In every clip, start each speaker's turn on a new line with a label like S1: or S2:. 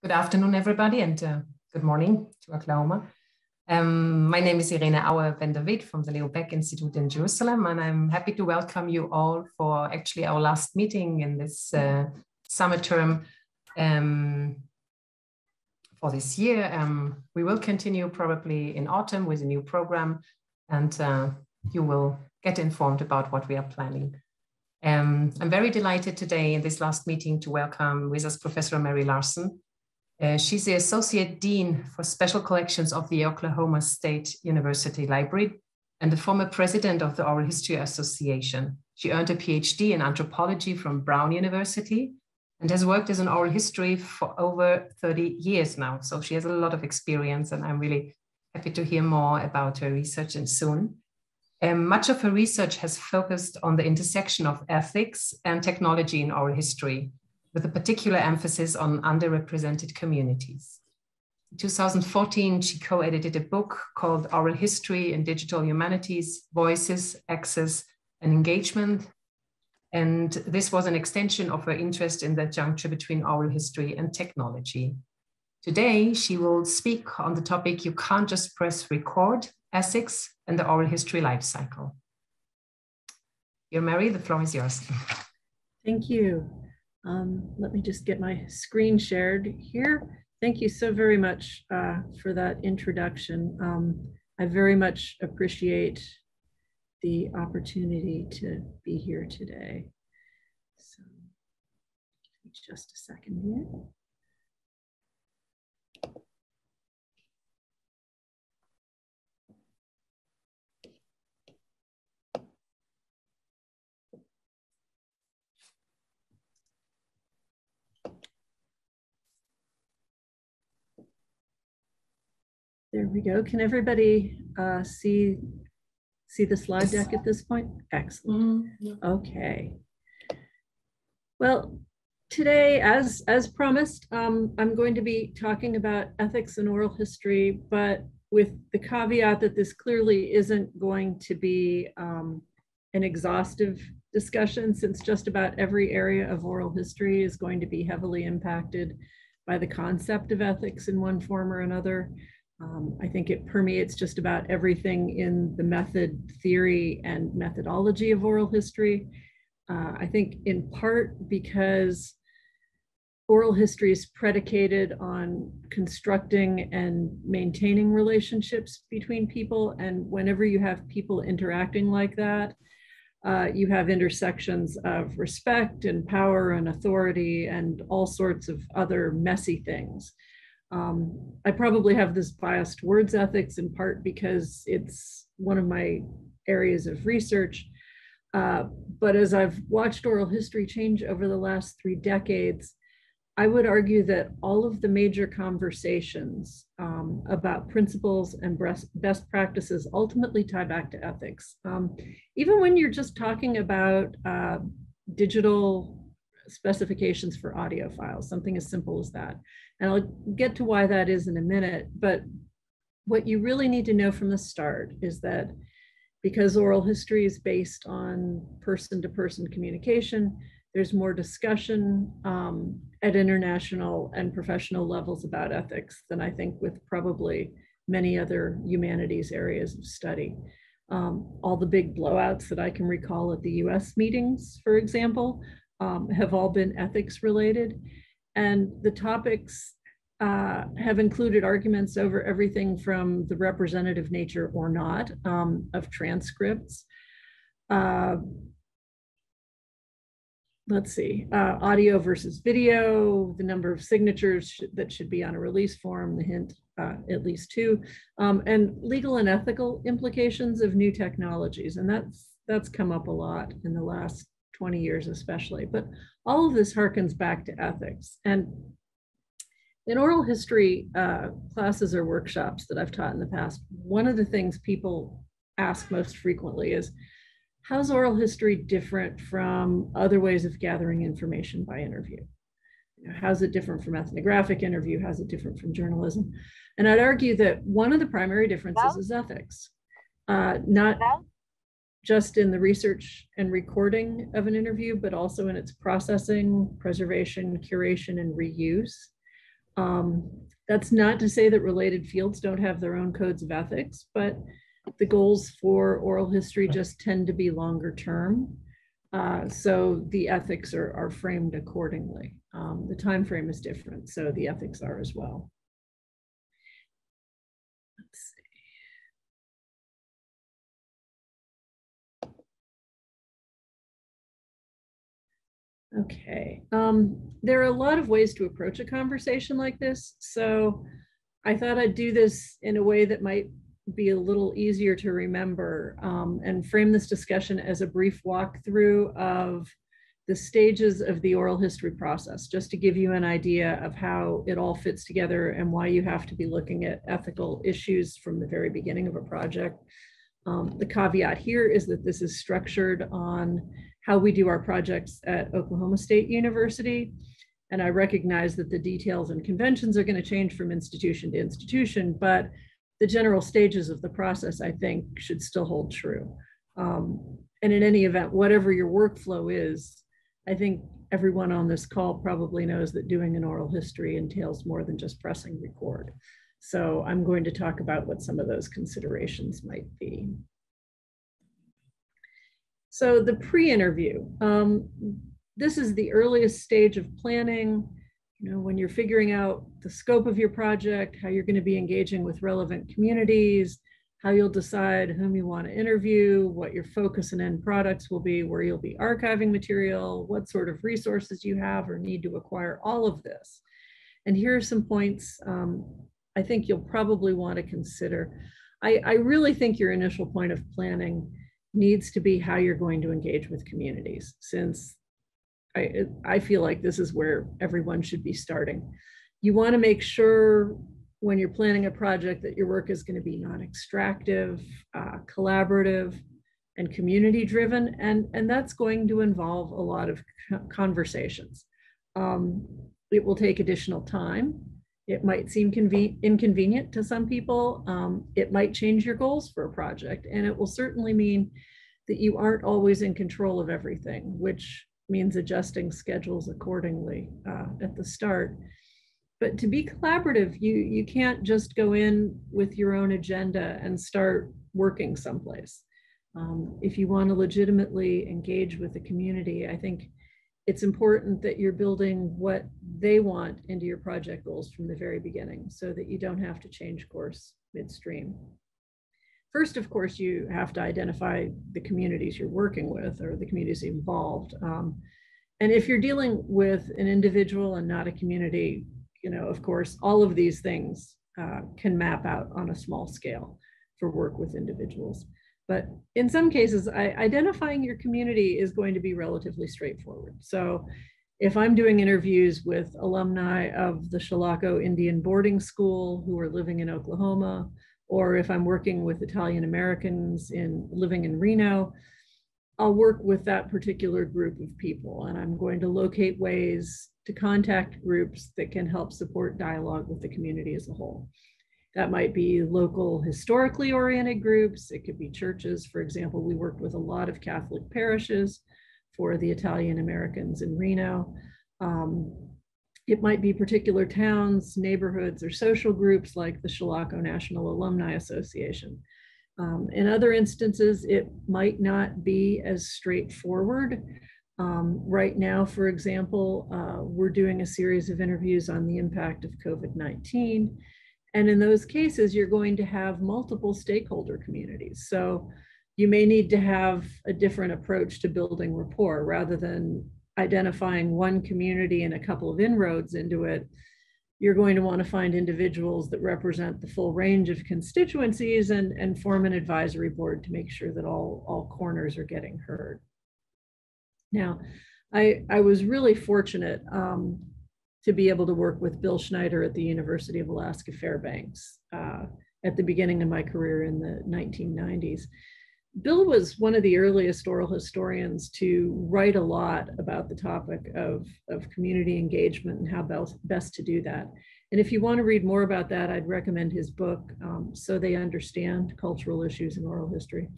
S1: Good afternoon, everybody, and good morning to Oklahoma. My name is Irene Auer-Wenderwitt from the Leo Baeck Institute in Jerusalem, and I'm happy to welcome you all for actually our last meeting in this summer term for this year. We will continue probably in autumn with a new program, and you will get informed about what we are planning. I'm very delighted today in this last meeting to welcome with us Professor Mary Larson. She's the Associate Dean for Special Collections of the Oklahoma State University Library and the former president of the Oral History Association. She earned a PhD in anthropology from Brown University and has worked as an oral history for over 30 years now. So she has a lot of experience, and I'm really happy to hear more about her research and soon. Much of her research has focused on the intersection of ethics and technology in oral history, with a particular emphasis on underrepresented communities. In 2014, she co-edited a book called Oral History in Digital Humanities, Voices, Access, and Engagement. And this was an extension of her interest in the juncture between oral history and technology. Today, she will speak on the topic, You Can't Just Press Record, Ethics and the Oral History Life Cycle. Dear Mary, the floor is yours. Thank you.
S2: Let me just get my screen shared here. Thank you so very much for that introduction. I very much appreciate the opportunity to be here today. So, give me just a second here. There we go. Can everybody see the slide deck at this point? Excellent. Okay. Well, today, as promised, I'm going to be talking about ethics and oral history, but with the caveat that this clearly isn't going to be an exhaustive discussion, since just about every area of oral history is going to be heavily impacted by the concept of ethics in one form or another. I think it permeates just about everything in the method, theory, and methodology of oral history. I think in part because oral history is predicated on constructing and maintaining relationships between people. And whenever you have people interacting like that, you have intersections of respect and power and authority and all sorts of other messy things. I probably have this bias towards ethics in part because it's one of my areas of research. But as I've watched oral history change over the last 3 decades, I would argue that all of the major conversations about principles and best practices ultimately tie back to ethics. Even when you're just talking about digital specifications for audio files, something as simple as that. And I'll get to why that is in a minute, but what you really need to know from the start is that because oral history is based on person-to-person communication, there's more discussion at international and professional levels about ethics than I think with probably many other humanities areas of study. All the big blowouts that I can recall at the US meetings, for example, have all been ethics related. And the topics have included arguments over everything from the representative nature or not of transcripts. Let's see, audio versus video, the number of signatures that should be on a release form, the hint, at least 2, and legal and ethical implications of new technologies. And that's come up a lot in the last 20 years especially, but all of this harkens back to ethics. And in oral history classes or workshops that I've taught in the past, one of the things people ask most frequently is, how's oral history different from other ways of gathering information by interview? How's it different from ethnographic interview? How's it different from journalism? And I'd argue that one of the primary differences is ethics, not just in the research and recording of an interview, but also in its processing, preservation, curation, and reuse. That's not to say that related fields don't have their own codes of ethics, but the goals for oral history just tend to be longer term. So the ethics are framed accordingly. The time frame is different, so the ethics are as well. Let's see. Okay, there are a lot of ways to approach a conversation like this. So I thought I'd do this in a way that might be a little easier to remember, and frame this discussion as a brief walkthrough of the stages of the oral history process, just to give you an idea of how it all fits together and why you have to be looking at ethical issues from the very beginning of a project. The caveat here is that this is structured on how we do our projects at Oklahoma State University. And I recognize that the details and conventions are going to change from institution to institution, but the general stages of the process, I think, should still hold true. And in any event, whatever your workflow is, I think everyone on this call probably knows that doing an oral history entails more than just pressing record. So I'm going to talk about what some of those considerations might be. So the pre-interview, this is the earliest stage of planning. You know, when you're figuring out the scope of your project, how you're going to be engaging with relevant communities, how you'll decide whom you want to interview, what your focus and end products will be, where you'll be archiving material, what sort of resources you have or need to acquire, all of this. And here are some points I think you'll probably want to consider. I really think your initial point of planning needs to be how you're going to engage with communities, since I feel like this is where everyone should be starting. You want to make sure when you're planning a project that your work is going to be non-extractive, collaborative, and community driven, and that's going to involve a lot of conversations. It will take additional time. It might seem inconvenient to some people. It might change your goals for a project, and it will certainly mean that you aren't always in control of everything, which means adjusting schedules accordingly at the start. But to be collaborative, you can't just go in with your own agenda and start working someplace. If you want to legitimately engage with the community, I think it's important that you're building what they want into your project goals from the very beginning, so that you don't have to change course midstream. First, of course, you have to identify the communities you're working with, or the communities involved. And if you're dealing with an individual and not a community, you know, of course, all of these things can map out on a small scale for work with individuals. But in some cases, identifying your community is going to be relatively straightforward. So if I'm doing interviews with alumni of the Chilocco Indian Boarding School who are living in Oklahoma, or if I'm working with Italian Americans living in Reno, I'll work with that particular group of people, and I'm going to locate ways to contact groups that can help support dialogue with the community as a whole. That might be local historically oriented groups. It could be churches. For example, we worked with a lot of Catholic parishes for the Italian Americans in Reno. It might be particular towns, neighborhoods, or social groups like the Chilocco National Alumni Association. In other instances, it might not be as straightforward. Right now, for example, we're doing a series of interviews on the impact of COVID-19. And in those cases, you're going to have multiple stakeholder communities. So you may need to have a different approach to building rapport. Rather than identifying one community and a couple of inroads into it, you're going to want to find individuals that represent the full range of constituencies and form an advisory board to make sure that all corners are getting heard. Now, I was really fortunate to be able to work with Bill Schneider at the University of Alaska Fairbanks at the beginning of my career in the 1990s. Bill was one of the earliest oral historians to write a lot about the topic of community engagement and how best to do that. And if you want to read more about that, I'd recommend his book, So They Understand Cultural Issues in Oral History.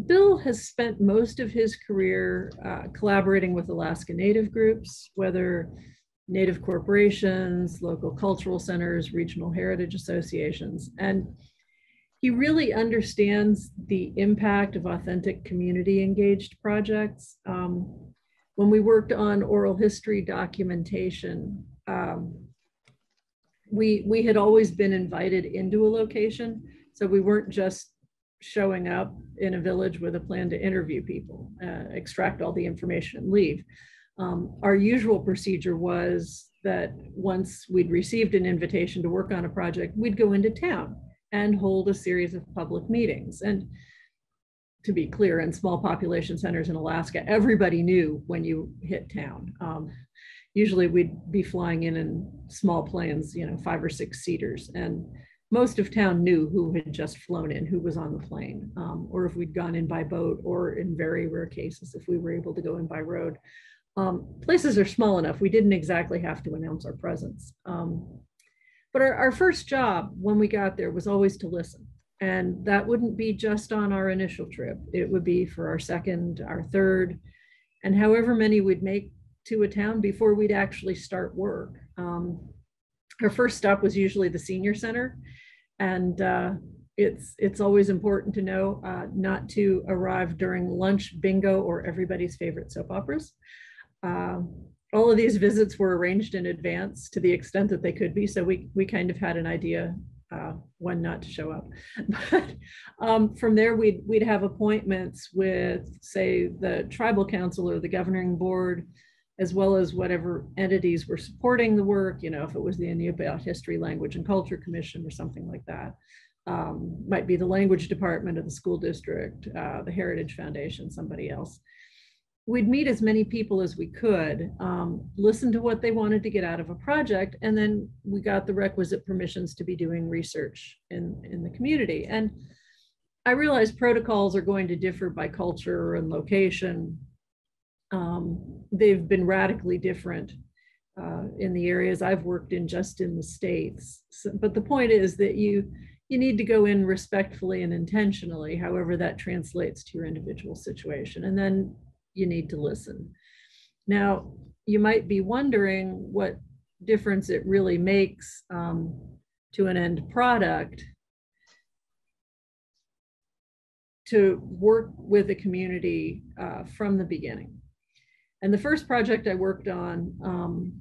S2: Bill has spent most of his career collaborating with Alaska Native groups, whether Native corporations, local cultural centers, regional heritage associations. And he really understands the impact of authentic community engaged projects. When we worked on oral history documentation, we had always been invited into a location. So we weren't just showing up in a village with a plan to interview people, extract all the information and leave. Our usual procedure was that once we'd received an invitation to work on a project, we'd go into town and hold a series of public meetings. And to be clear, in small population centers in Alaska, everybody knew when you hit town. Usually we'd be flying in small planes, 5 or 6 seaters, and most of town knew who had just flown in, who was on the plane, or if we'd gone in by boat, or in very rare cases, if we were able to go in by road. Places are small enough, we didn't exactly have to announce our presence. But our first job when we got there was always to listen. And that wouldn't be just on our initial trip. It would be for our second, our third, and however many we'd make to a town before we'd actually start work. Our first stop was usually the senior center. And it's always important to know not to arrive during lunch, bingo, or everybody's favorite soap operas. All of these visits were arranged in advance to the extent that they could be. So we kind of had an idea when not to show up. But from there, we'd have appointments with, say, the tribal council or the governing board, as well as whatever entities were supporting the work, if it was the Inupiat History, Language, and Culture Commission or something like that. Might be the language department of the school district, the Heritage Foundation, somebody else. We'd meet as many people as we could, listen to what they wanted to get out of a project, and then we got the requisite permissions to be doing research in the community. And I realize protocols are going to differ by culture and location. They've been radically different in the areas I've worked in, just in the States. But the point is that you need to go in respectfully and intentionally, however that translates to your individual situation. And then you need to listen. Now, you might be wondering what difference it really makes to an end product to work with a community from the beginning. And the first project I worked on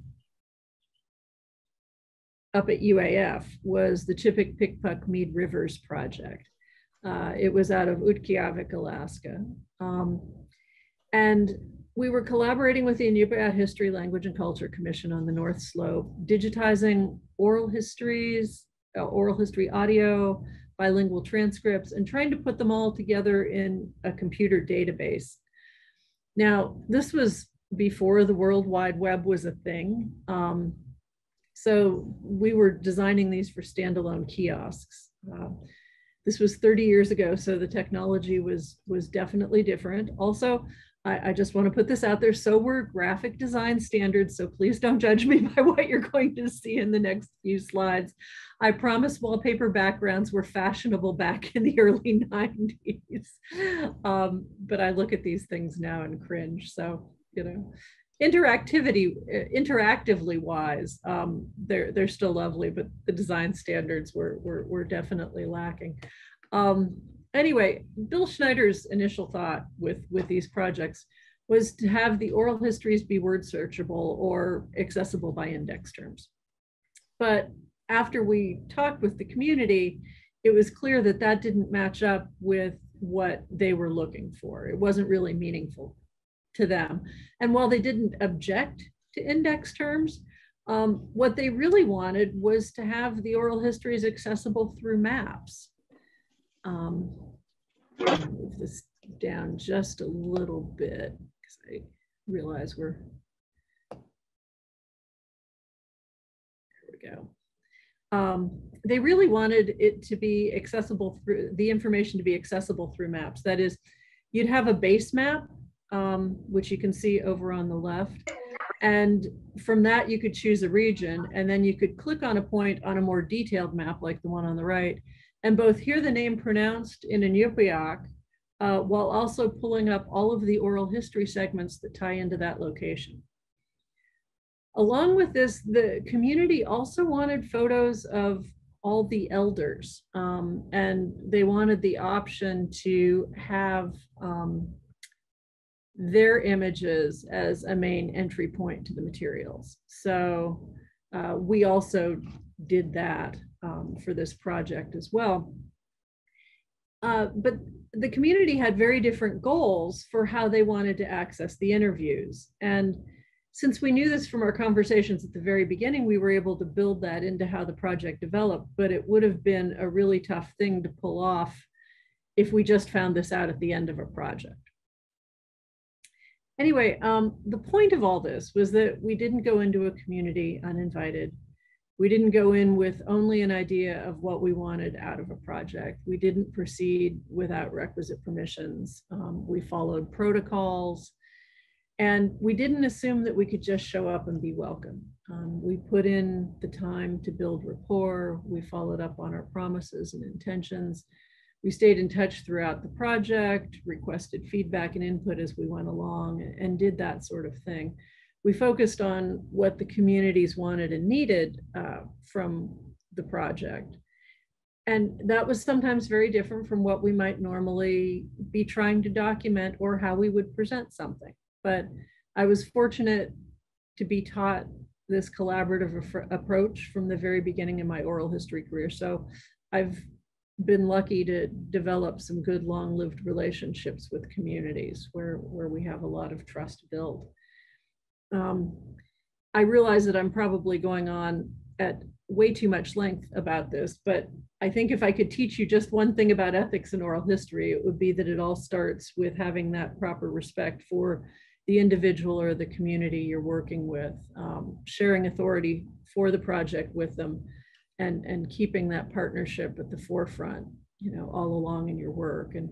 S2: up at UAF was the Chippet, Pickpock, Mead Rivers project. It was out of Utqiagvik, Alaska. And we were collaborating with the Inupiat History, Language, and Culture Commission on the North Slope, digitizing oral histories, oral history audio, bilingual transcripts, and trying to put them all together in a computer database. Now, this was before the World Wide Web was a thing. So we were designing these for standalone kiosks. This was 30 years ago, so the technology was definitely different. Also, I just want to put this out there. So were graphic design standards. So please don't judge me by what you're going to see in the next few slides. I promise wallpaper backgrounds were fashionable back in the early 90s. But I look at these things now and cringe. So, interactively wise, they're still lovely, but the design standards were definitely lacking. Anyway, Bill Schneider's initial thought with these projects was to have the oral histories be word searchable or accessible by index terms. But after we talked with the community, it was clear that that didn't match up with what they were looking for. It wasn't really meaningful to them. And while they didn't object to index terms, what they really wanted was to have the oral histories accessible through maps. Move this down just a little bit because I realize there we go. They really wanted it to be accessible through the information to be accessible through maps. That is, you'd have a base map, which you can see over on the left. And from that, you could choose a region, and then you could click on a point on a more detailed map like the one on the right, and both hear the name pronounced in Inupiaq, while also pulling up all of the oral history segments that tie into that location. Along with this, the community also wanted photos of all the elders, and they wanted the option to have their images as a main entry point to the materials. So we also did that for this project as well. But the community had very different goals for how they wanted to access the interviews. And since we knew this from our conversations at the very beginning, we were able to build that into how the project developed, but it would have been a really tough thing to pull off if we just found this out at the end of a project. Anyway, the point of all this was that we didn't go into a community uninvited. We didn't go in with only an idea of what we wanted out of a project. We didn't proceed without requisite permissions. We followed protocols, and we didn't assume that we could just show up and be welcome. We put in the time to build rapport. We followed up on our promises and intentions. We stayed in touch throughout the project, requested feedback and input as we went along, and did that sort of thing. We focused on what the communities wanted and needed from the project. And that was sometimes very different from what we might normally be trying to document or how we would present something. But I was fortunate to be taught this collaborative approach from the very beginning in my oral history career. So I've been lucky to develop some good long-lived relationships with communities where we have a lot of trust built. I realize that I'm probably going on at way too much length about this, but I think if I could teach you just one thing about ethics in oral history, it would be that it all starts with having that proper respect for the individual or the community you're working with, sharing authority for the project with them, and keeping that partnership at the forefront, all along in your work. And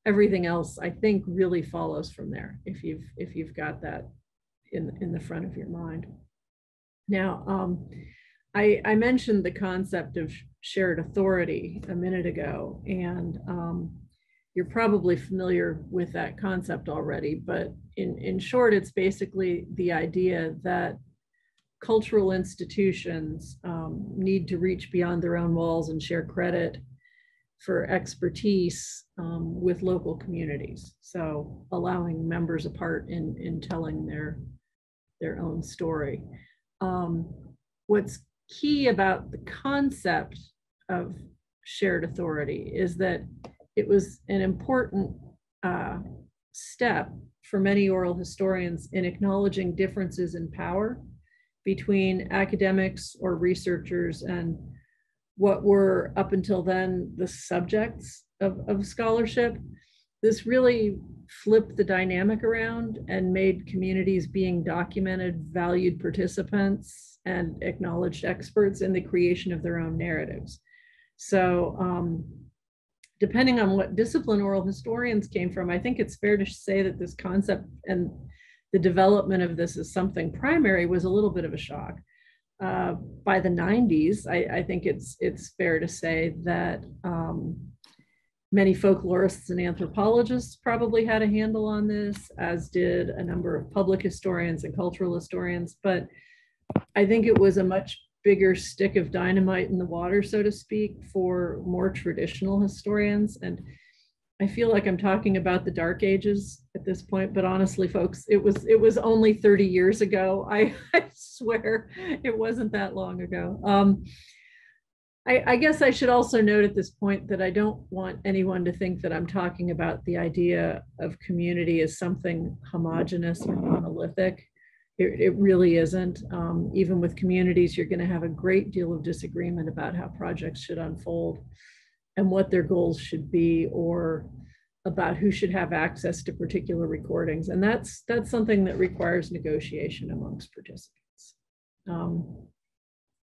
S2: everything else, I think, really follows from there if you've got that in the front of your mind. Now, I mentioned the concept of shared authority a minute ago, and you're probably familiar with that concept already, but in short, it's basically the idea that cultural institutions need to reach beyond their own walls and share credit for expertise with local communities. So allowing members a part in telling their own story. What's key about the concept of shared authority is that it was an important step for many oral historians in acknowledging differences in power between academics or researchers and what were up until then the subjects of scholarship. This really flipped the dynamic around and made communities being documented, valued participants, and acknowledged experts in the creation of their own narratives. So depending on what discipline oral historians came from, I think it's fair to say that this concept and the development of this as something primary was a little bit of a shock. By the 90s, I think it's fair to say that many folklorists and anthropologists probably had a handle on this, as did a number of public historians and cultural historians. But I think it was a much bigger stick of dynamite in the water, so to speak, for more traditional historians. And I feel like I'm talking about the Dark Ages at this point, but honestly, folks, it was only 30 years ago. I swear it wasn't that long ago. I guess I should also note at this point that I don't want anyone to think that I'm talking about the idea of community as something homogenous or monolithic. It really isn't. Even with communities, you're going to have a great deal of disagreement about how projects should unfold and what their goals should be, or about who should have access to particular recordings. And that's something that requires negotiation amongst participants.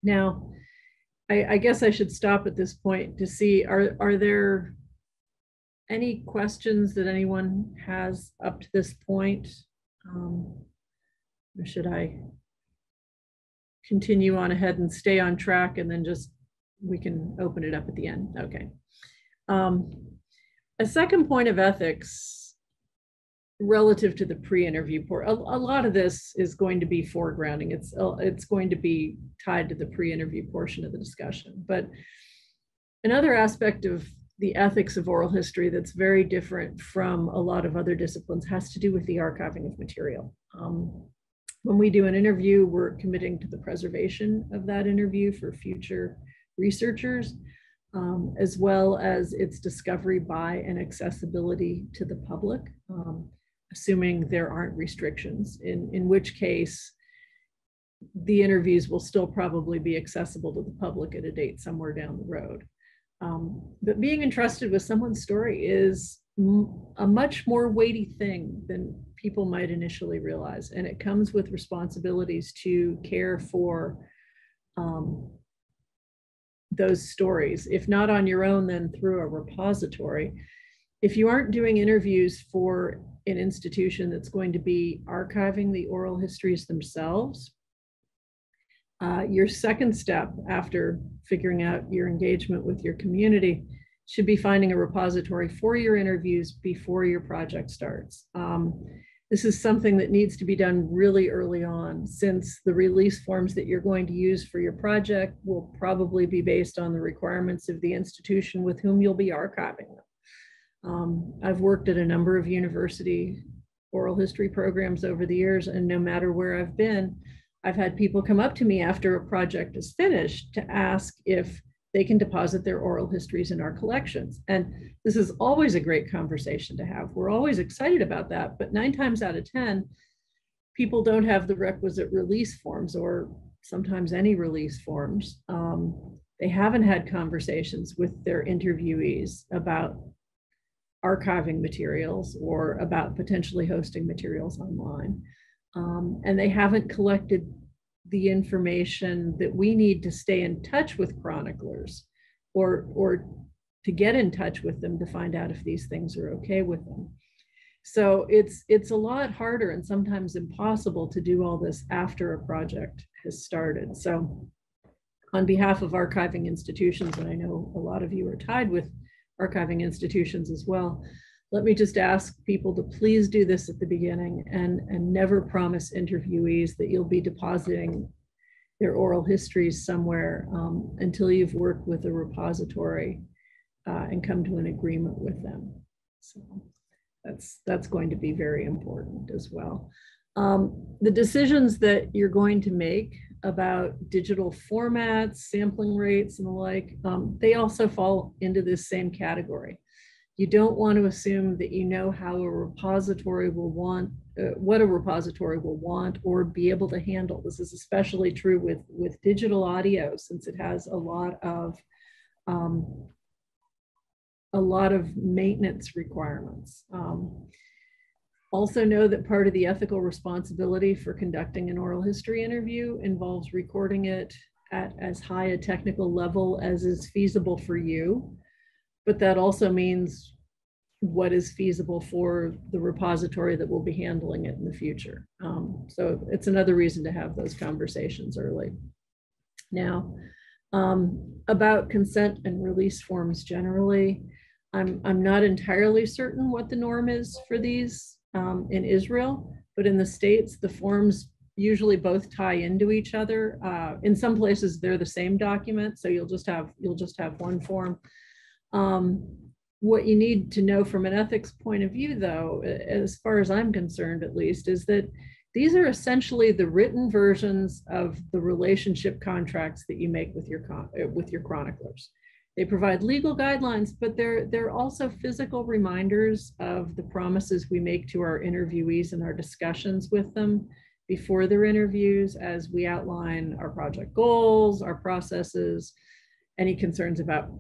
S2: Now, I guess I should stop at this point to see, are there any questions that anyone has up to this point? Or should I continue on ahead and stay on track, and then just we can open it up at the end? Okay. A second point of ethics relative to the pre-interview part. A lot of this is going to be foregrounding. It's going to be tied to the pre-interview portion of the discussion. But another aspect of the ethics of oral history that's very different from a lot of other disciplines has to do with the archiving of material. When we do an interview, we're committing to the preservation of that interview for future researchers, as well as its discovery by and accessibility to the public, assuming there aren't restrictions, in which case the interviews will still probably be accessible to the public at a date somewhere down the road. But being entrusted with someone's story is a much more weighty thing than people might initially realize. And it comes with responsibilities to care for those stories, if not on your own, then through a repository. If you aren't doing interviews for an institution that's going to be archiving the oral histories themselves, your second step after figuring out your engagement with your community should be finding a repository for your interviews before your project starts. This is something that needs to be done really early on, since the release forms that you're going to use for your project will probably be based on the requirements of the institution with whom you'll be archiving them. I've worked at a number of university oral history programs over the years, and no matter where I've been, I've had people come up to me after a project is finished to ask if they can deposit their oral histories in our collections. And this is always a great conversation to have. We're always excited about that, but 9 times out of 10, people don't have the requisite release forms, or sometimes any release forms. They haven't had conversations with their interviewees about archiving materials or about potentially hosting materials online. And they haven't collected the information that we need to stay in touch with chroniclers, or to get in touch with them to find out if these things are okay with them. So it's a lot harder and sometimes impossible to do all this after a project has started. So on behalf of archiving institutions, and I know a lot of you are tied with archiving institutions as well, let me just ask people to please do this at the beginning, and never promise interviewees that you'll be depositing their oral histories somewhere until you've worked with a repository and come to an agreement with them. So that's going to be very important as well. The decisions that you're going to make about digital formats, sampling rates, and the like, they also fall into this same category. You don't want to assume that you know how a repository will want, what a repository will want or be able to handle. This is especially true with digital audio, since it has a lot of maintenance requirements. Also know that part of the ethical responsibility for conducting an oral history interview involves recording it at as high a technical level as is feasible for you. But that also means what is feasible for the repository that will be handling it in the future. So it's another reason to have those conversations early. Now, about consent and release forms generally, I'm not entirely certain what the norm is for these in Israel, but in the States, the forms usually both tie into each other. In some places, they're the same document, so you'll just have one form. What you need to know from an ethics point of view, though, as far as I'm concerned at least, is that these are essentially the written versions of the relationship contracts that you make with your chroniclers. They provide legal guidelines, but they're also physical reminders of the promises we make to our interviewees in our discussions with them before their interviews, as we outline our project goals, our processes, any concerns about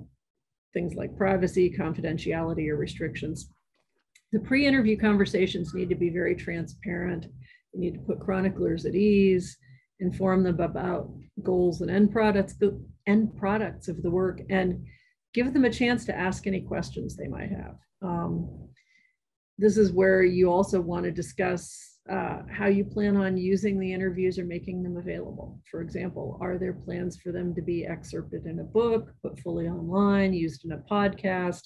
S2: things like privacy, confidentiality, or restrictions. The pre-interview conversations need to be very transparent. You need to put chroniclers at ease, inform them about goals and end products of the work, and give them a chance to ask any questions they might have. This is where you also want to discuss how you plan on using the interviews or making them available. For example, are there plans for them to be excerpted in a book, put fully online, used in a podcast,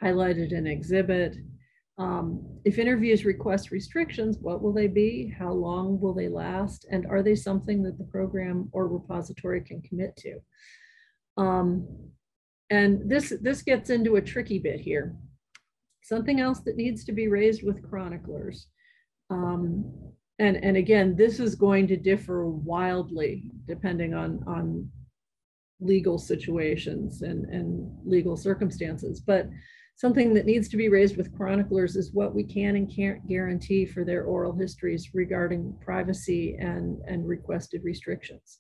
S2: highlighted in an exhibit? If interviews request restrictions, what will they be? How long will they last? And are they something that the program or repository can commit to? And this gets into a tricky bit here. Something else that needs to be raised with chroniclers. And again, this is going to differ wildly depending on legal situations and legal circumstances. But something that needs to be raised with chroniclers is what we can and can't guarantee for their oral histories regarding privacy and requested restrictions.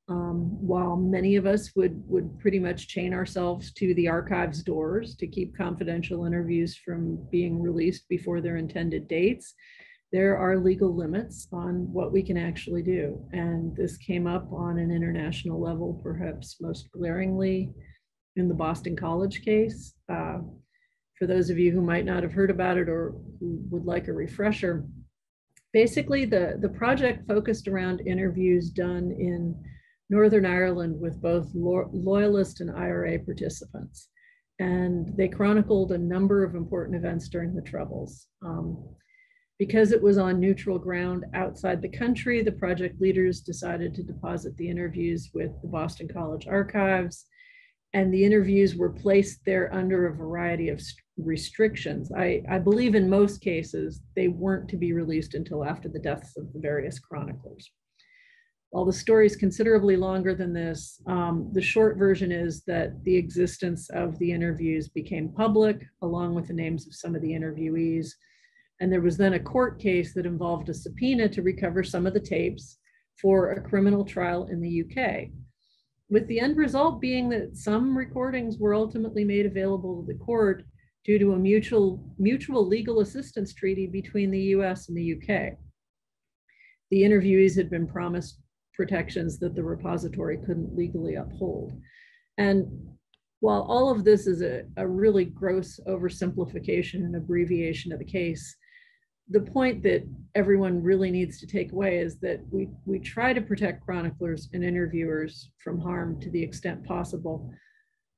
S2: While many of us would pretty much chain ourselves to the archive's doors to keep confidential interviews from being released before their intended dates, there are legal limits on what we can actually do. And this came up on an international level, perhaps most glaringly in the Boston College case. For those of you who might not have heard about it or who would like a refresher, basically the project focused around interviews done in Northern Ireland with both Loyalist and IRA participants. And they chronicled a number of important events during the Troubles. Because it was on neutral ground outside the country, the project leaders decided to deposit the interviews with the Boston College archives, and the interviews were placed there under a variety of restrictions. I believe in most cases, they weren't to be released until after the deaths of the various chroniclers. While the story is considerably longer than this, the short version is that the existence of the interviews became public, along with the names of some of the interviewees. And there was then a court case that involved a subpoena to recover some of the tapes for a criminal trial in the UK, with the end result being that some recordings were ultimately made available to the court due to a mutual legal assistance treaty between the US and the UK. The interviewees had been promised protections that the repository couldn't legally uphold. And while all of this is a really gross oversimplification and abbreviation of the case, the point that everyone really needs to take away is that we try to protect chroniclers and interviewers from harm to the extent possible,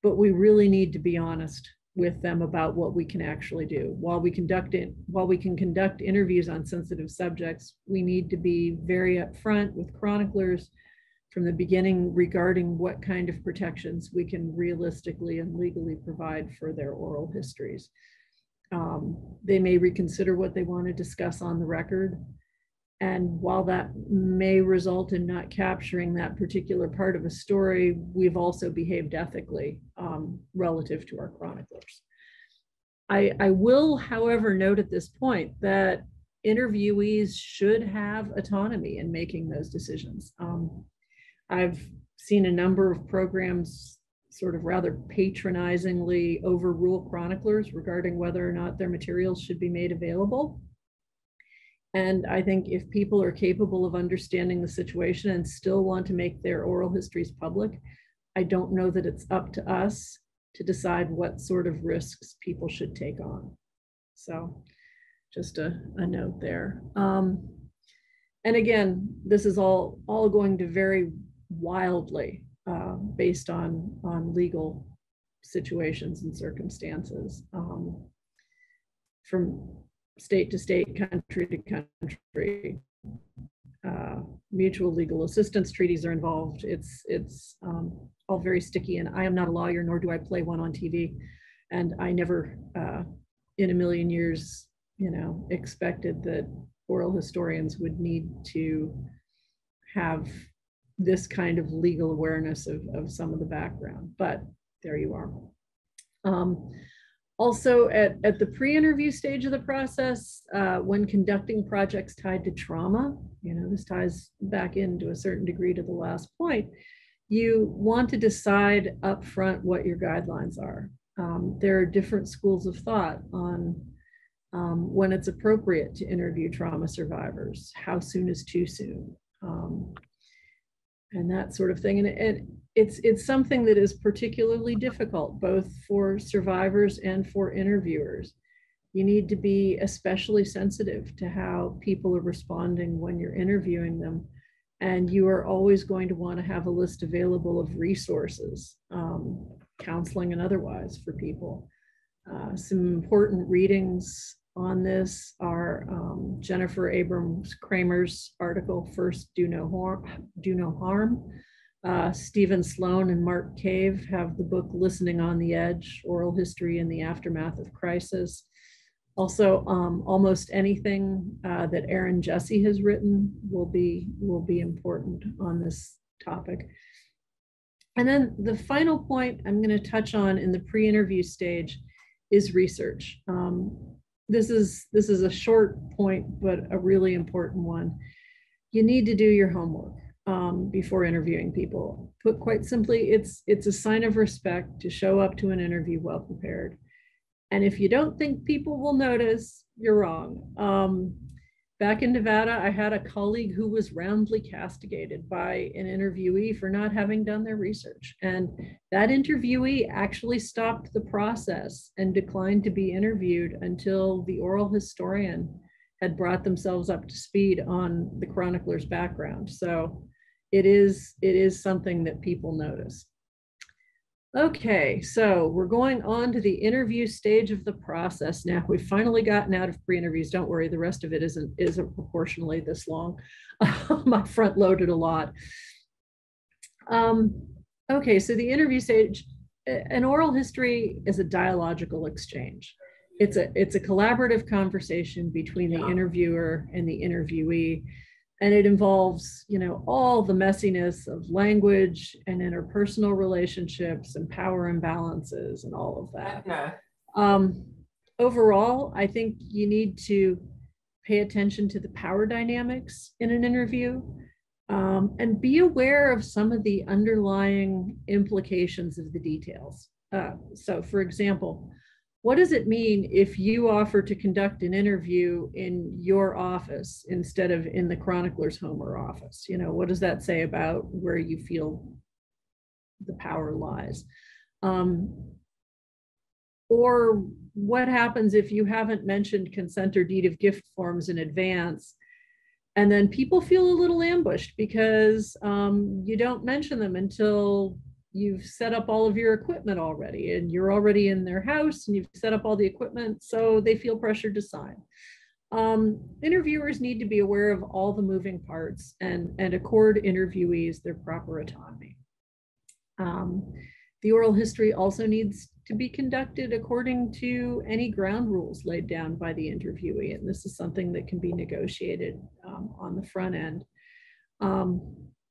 S2: but we really need to be honest with them about what we can actually do. While we can conduct interviews on sensitive subjects, we need to be very upfront with chroniclers from the beginning regarding what kind of protections we can realistically and legally provide for their oral histories. They may reconsider what they want to discuss on the record. And while that may result in not capturing that particular part of a story, we've also behaved ethically relative to our chroniclers. I will, however, note at this point that interviewees should have autonomy in making those decisions. I've seen a number of programs sort of rather patronizingly overrule chroniclers regarding whether or not their materials should be made available. And I think if people are capable of understanding the situation and still want to make their oral histories public, I don't know that it's up to us to decide what sort of risks people should take on. So just a note there. And again, this is all going to vary wildly based on legal situations and circumstances, from state to state, country to country. Mutual legal assistance treaties are involved. It's all very sticky, and I am not a lawyer, nor do I play one on TV. And I never in a million years, expected that oral historians would need to have this kind of legal awareness of some of the background, but there you are. Also, at the pre-interview stage of the process, when conducting projects tied to trauma, this ties back in to a certain degree to the last point, you want to decide upfront what your guidelines are. There are different schools of thought on when it's appropriate to interview trauma survivors, how soon is too soon, and that sort of thing. And it's something that is particularly difficult, both for survivors and for interviewers. You need to be especially sensitive to how people are responding when you're interviewing them. And you are always going to want to have a list available of resources, counseling and otherwise, for people. Some important readings on this are Jennifer Abrams Kramer's article, First Do No Harm. Stephen Sloan and Mark Cave have the book Listening on the Edge, Oral History in the Aftermath of Crisis. Also, almost anything that Aaron Jesse has written will be important on this topic. And then the final point I'm going to touch on in the pre-interview stage is research. This is a short point, but a really important one. You need to do your homework before interviewing people. Put quite simply, it's a sign of respect to show up to an interview well prepared. And if you don't think people will notice, you're wrong. Back in Nevada, I had a colleague who was roundly castigated by an interviewee for not having done their research. And that interviewee actually stopped the process and declined to be interviewed until the oral historian had brought themselves up to speed on the chronicler's background. So it is something that people notice. Okay, so we're going on to the interview stage of the process now. We've finally gotten out of pre-interviews. Don't worry, the rest of it isn't proportionally this long. I front loaded a lot. Okay, so the interview stage, an oral history is a dialogical exchange. It's a collaborative conversation between the interviewer and the interviewee. And it involves, all the messiness of language and interpersonal relationships and power imbalances and all of that. Overall, I think you need to pay attention to the power dynamics in an interview and be aware of some of the underlying implications of the details. So for example, what does it mean if you offer to conduct an interview in your office instead of in the chronicler's home or office? What does that say about where you feel the power lies? Or what happens if you haven't mentioned consent or deed of gift forms in advance, and then people feel a little ambushed because you don't mention them until you've set up all of your equipment already and you're already in their house and you've set up all the equipment, so they feel pressured to sign. Interviewers need to be aware of all the moving parts and accord interviewees their proper autonomy. The oral history also needs to be conducted according to any ground rules laid down by the interviewee, and this is something that can be negotiated on the front end.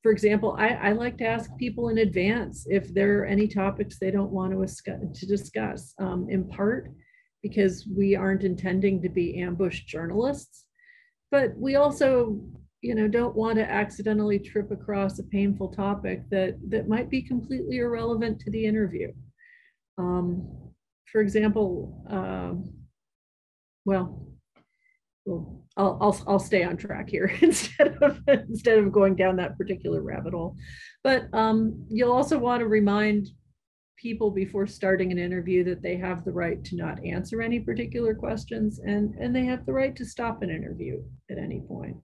S2: For example, I like to ask people in advance if there are any topics they don't want to discuss, in part because we aren't intending to be ambushed journalists, but we also, don't want to accidentally trip across a painful topic that might be completely irrelevant to the interview. For example, I'll stay on track here instead of going down that particular rabbit hole. But you'll also want to remind people before starting an interview that they have the right to not answer any particular questions, and they have the right to stop an interview at any point.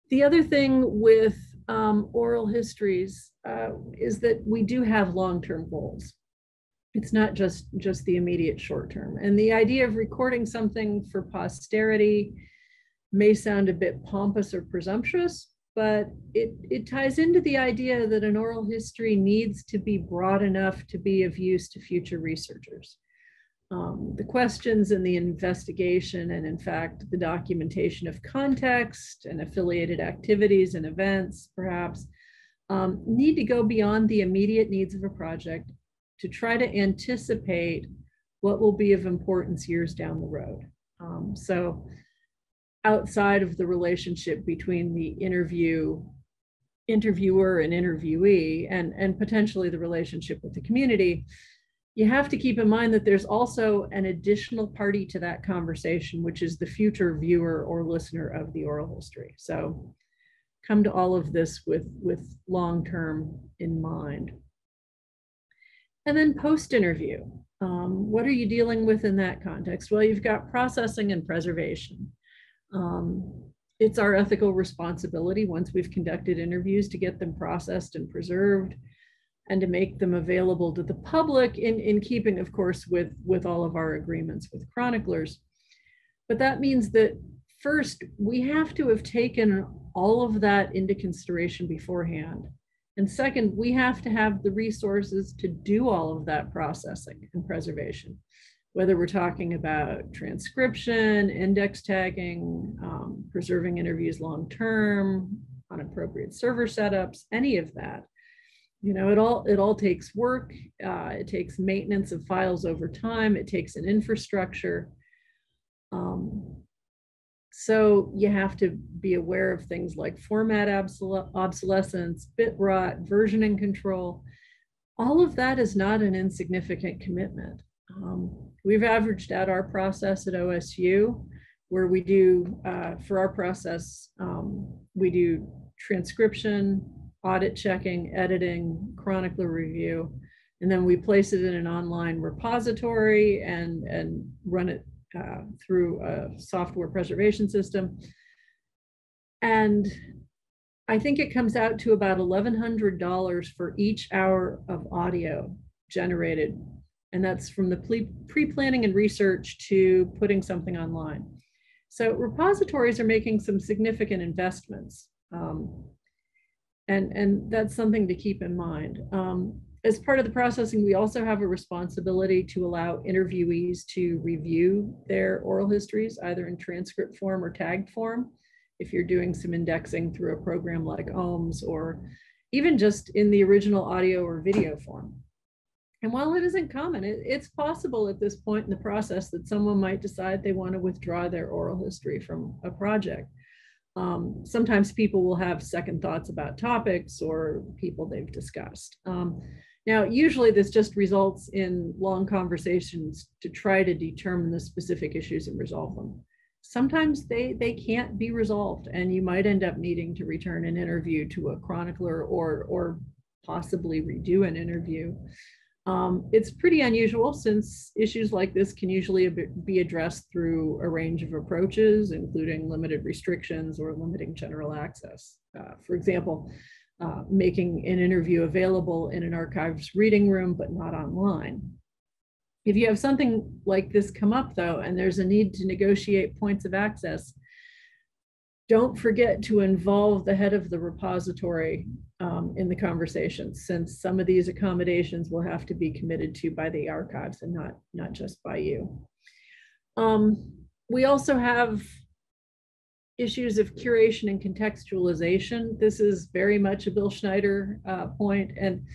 S2: The other thing with oral histories is that we do have long-term goals. It's not just the immediate short term. And the idea of recording something for posterity may sound a bit pompous or presumptuous, but it ties into the idea that an oral history needs to be broad enough to be of use to future researchers. The questions and the investigation, and in fact, the documentation of context and affiliated activities and events, perhaps, need to go beyond the immediate needs of a project to try to anticipate what will be of importance years down the road. So outside of the relationship between the interviewer and interviewee, and potentially the relationship with the community, you have to keep in mind that there's also an additional party to that conversation, which is the future viewer or listener of the oral history. So come to all of this with long-term in mind. And then post-interview, what are you dealing with in that context? Well, you've got processing and preservation. It's our ethical responsibility once we've conducted interviews to get them processed and preserved. and to make them available to the public in keeping, of course, with all of our agreements with chroniclers. But that means that first, we have to have taken all of that into consideration beforehand. And second, we have to have the resources to do all of that processing and preservation, whether we're talking about transcription, index tagging, preserving interviews long-term, on appropriate server setups, any of that. You know, it all takes work. It takes maintenance of files over time. It takes an infrastructure. So you have to be aware of things like format obsolescence, bit rot, versioning control. All of that is not an insignificant commitment. We've averaged out our process at OSU, where we do, for our process, we do transcription, audit checking, editing, chronicler review, and then we place it in an online repository and run it through a software preservation system. And I think it comes out to about $1,100 for each hour of audio generated. And that's from the pre-planning and research to putting something online. So repositories are making some significant investments. And that's something to keep in mind. As part of the processing, we also have a responsibility to allow interviewees to review their oral histories, either in transcript form or tagged form, if you're doing some indexing through a program like OHMS, or even just in the original audio or video form. And while it isn't common, it's possible at this point in the process that someone might decide they want to withdraw their oral history from a project. Sometimes people will have second thoughts about topics or people they've discussed. Now, usually this just results in long conversations to try to determine the specific issues and resolve them. Sometimes they can't be resolved, and you might end up needing to return an interview to a chronicler or possibly redo an interview. It's pretty unusual, since issues like this can usually be addressed through a range of approaches, including limited restrictions or limiting general access. For example, making an interview available in an archives reading room, but not online. If you have something like this come up, though, and there's a need to negotiate points of access, don't forget to involve the head of the repository in the conversation, since some of these accommodations will have to be committed to by the archives and not just by you. We also have issues of curation and contextualization. This is very much a Bill Schneider point, and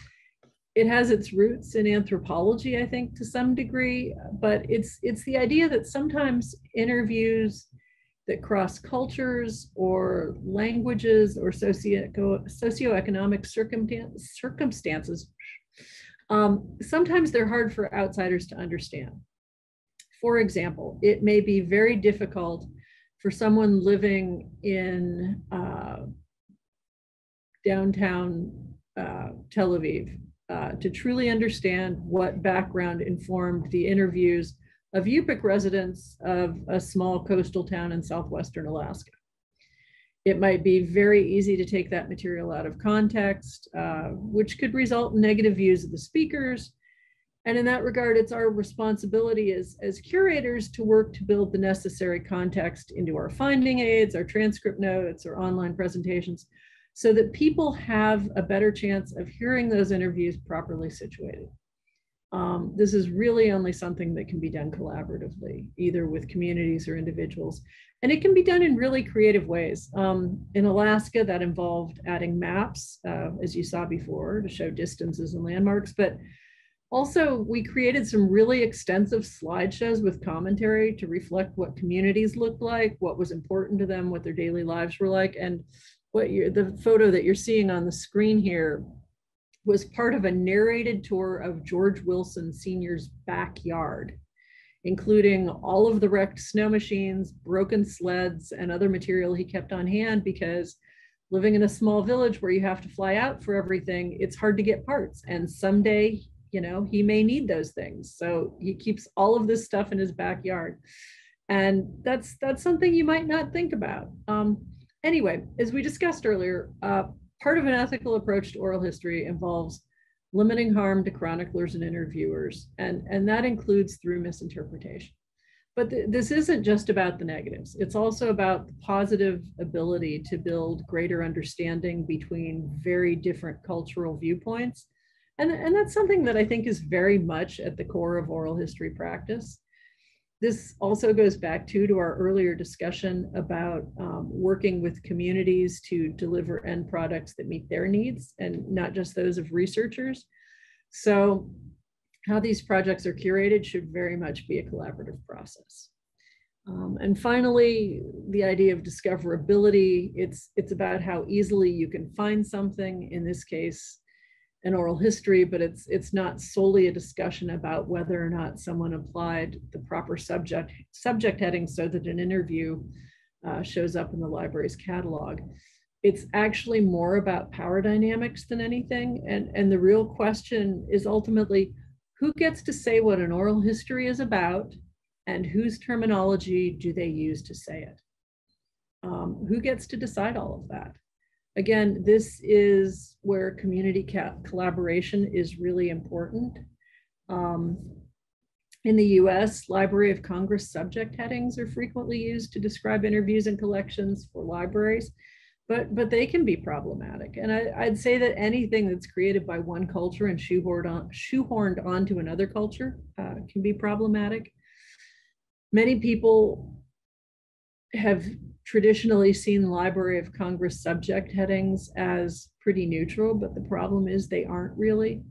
S2: it has its roots in anthropology, I think, to some degree, but it's the idea that sometimes interviews that cross cultures or languages or socioeconomic circumstances, sometimes they're hard for outsiders to understand. For example, it may be very difficult for someone living in downtown Tel Aviv to truly understand what background informed the interviews of Yupik residents of a small coastal town in southwestern Alaska. It might be very easy to take that material out of context, which could result in negative views of the speakers. And in that regard, it's our responsibility as curators to work to build the necessary context into our finding aids, our transcript notes, or online presentations, so that people have a better chance of hearing those interviews properly situated. This is really only something that can be done collaboratively, either with communities or individuals. And it can be done in really creative ways. In Alaska, that involved adding maps, as you saw before, to show distances and landmarks. But also, we created some really extensive slideshows with commentary to reflect what communities looked like, what was important to them, what their daily lives were like. And the photo that you're seeing on the screen here was part of a narrated tour of George Wilson Sr.'s backyard, including all of the wrecked snow machines, broken sleds, and other material he kept on hand, because living in a small village where you have to fly out for everything, it's hard to get parts. And someday, you know, he may need those things. So he keeps all of this stuff in his backyard. And that's something you might not think about. Anyway, as we discussed earlier, part of an ethical approach to oral history involves limiting harm to chroniclers and interviewers, and that includes through misinterpretation. But this isn't just about the negatives. It's also about the positive ability to build greater understanding between very different cultural viewpoints. And that's something that I think is very much at the core of oral history practice. This also goes back to our earlier discussion about working with communities to deliver end products that meet their needs and not just those of researchers. So how these projects are curated should very much be a collaborative process. And finally, the idea of discoverability, it's about how easily you can find something, in this case, an oral history, but it's not solely a discussion about whether or not someone applied the proper subject heading so that an interview shows up in the library's catalog. It's actually more about power dynamics than anything. And the real question is ultimately, who gets to say what an oral history is about and whose terminology do they use to say it? Who gets to decide all of that? Again, this is where community collaboration is really important. In the US, Library of Congress subject headings are frequently used to describe interviews and collections for libraries, but they can be problematic. And I'd say that anything that's created by one culture and shoehorned onto another culture can be problematic. Many people have traditionally seen Library of Congress subject headings as pretty neutral, but the problem is they aren't really.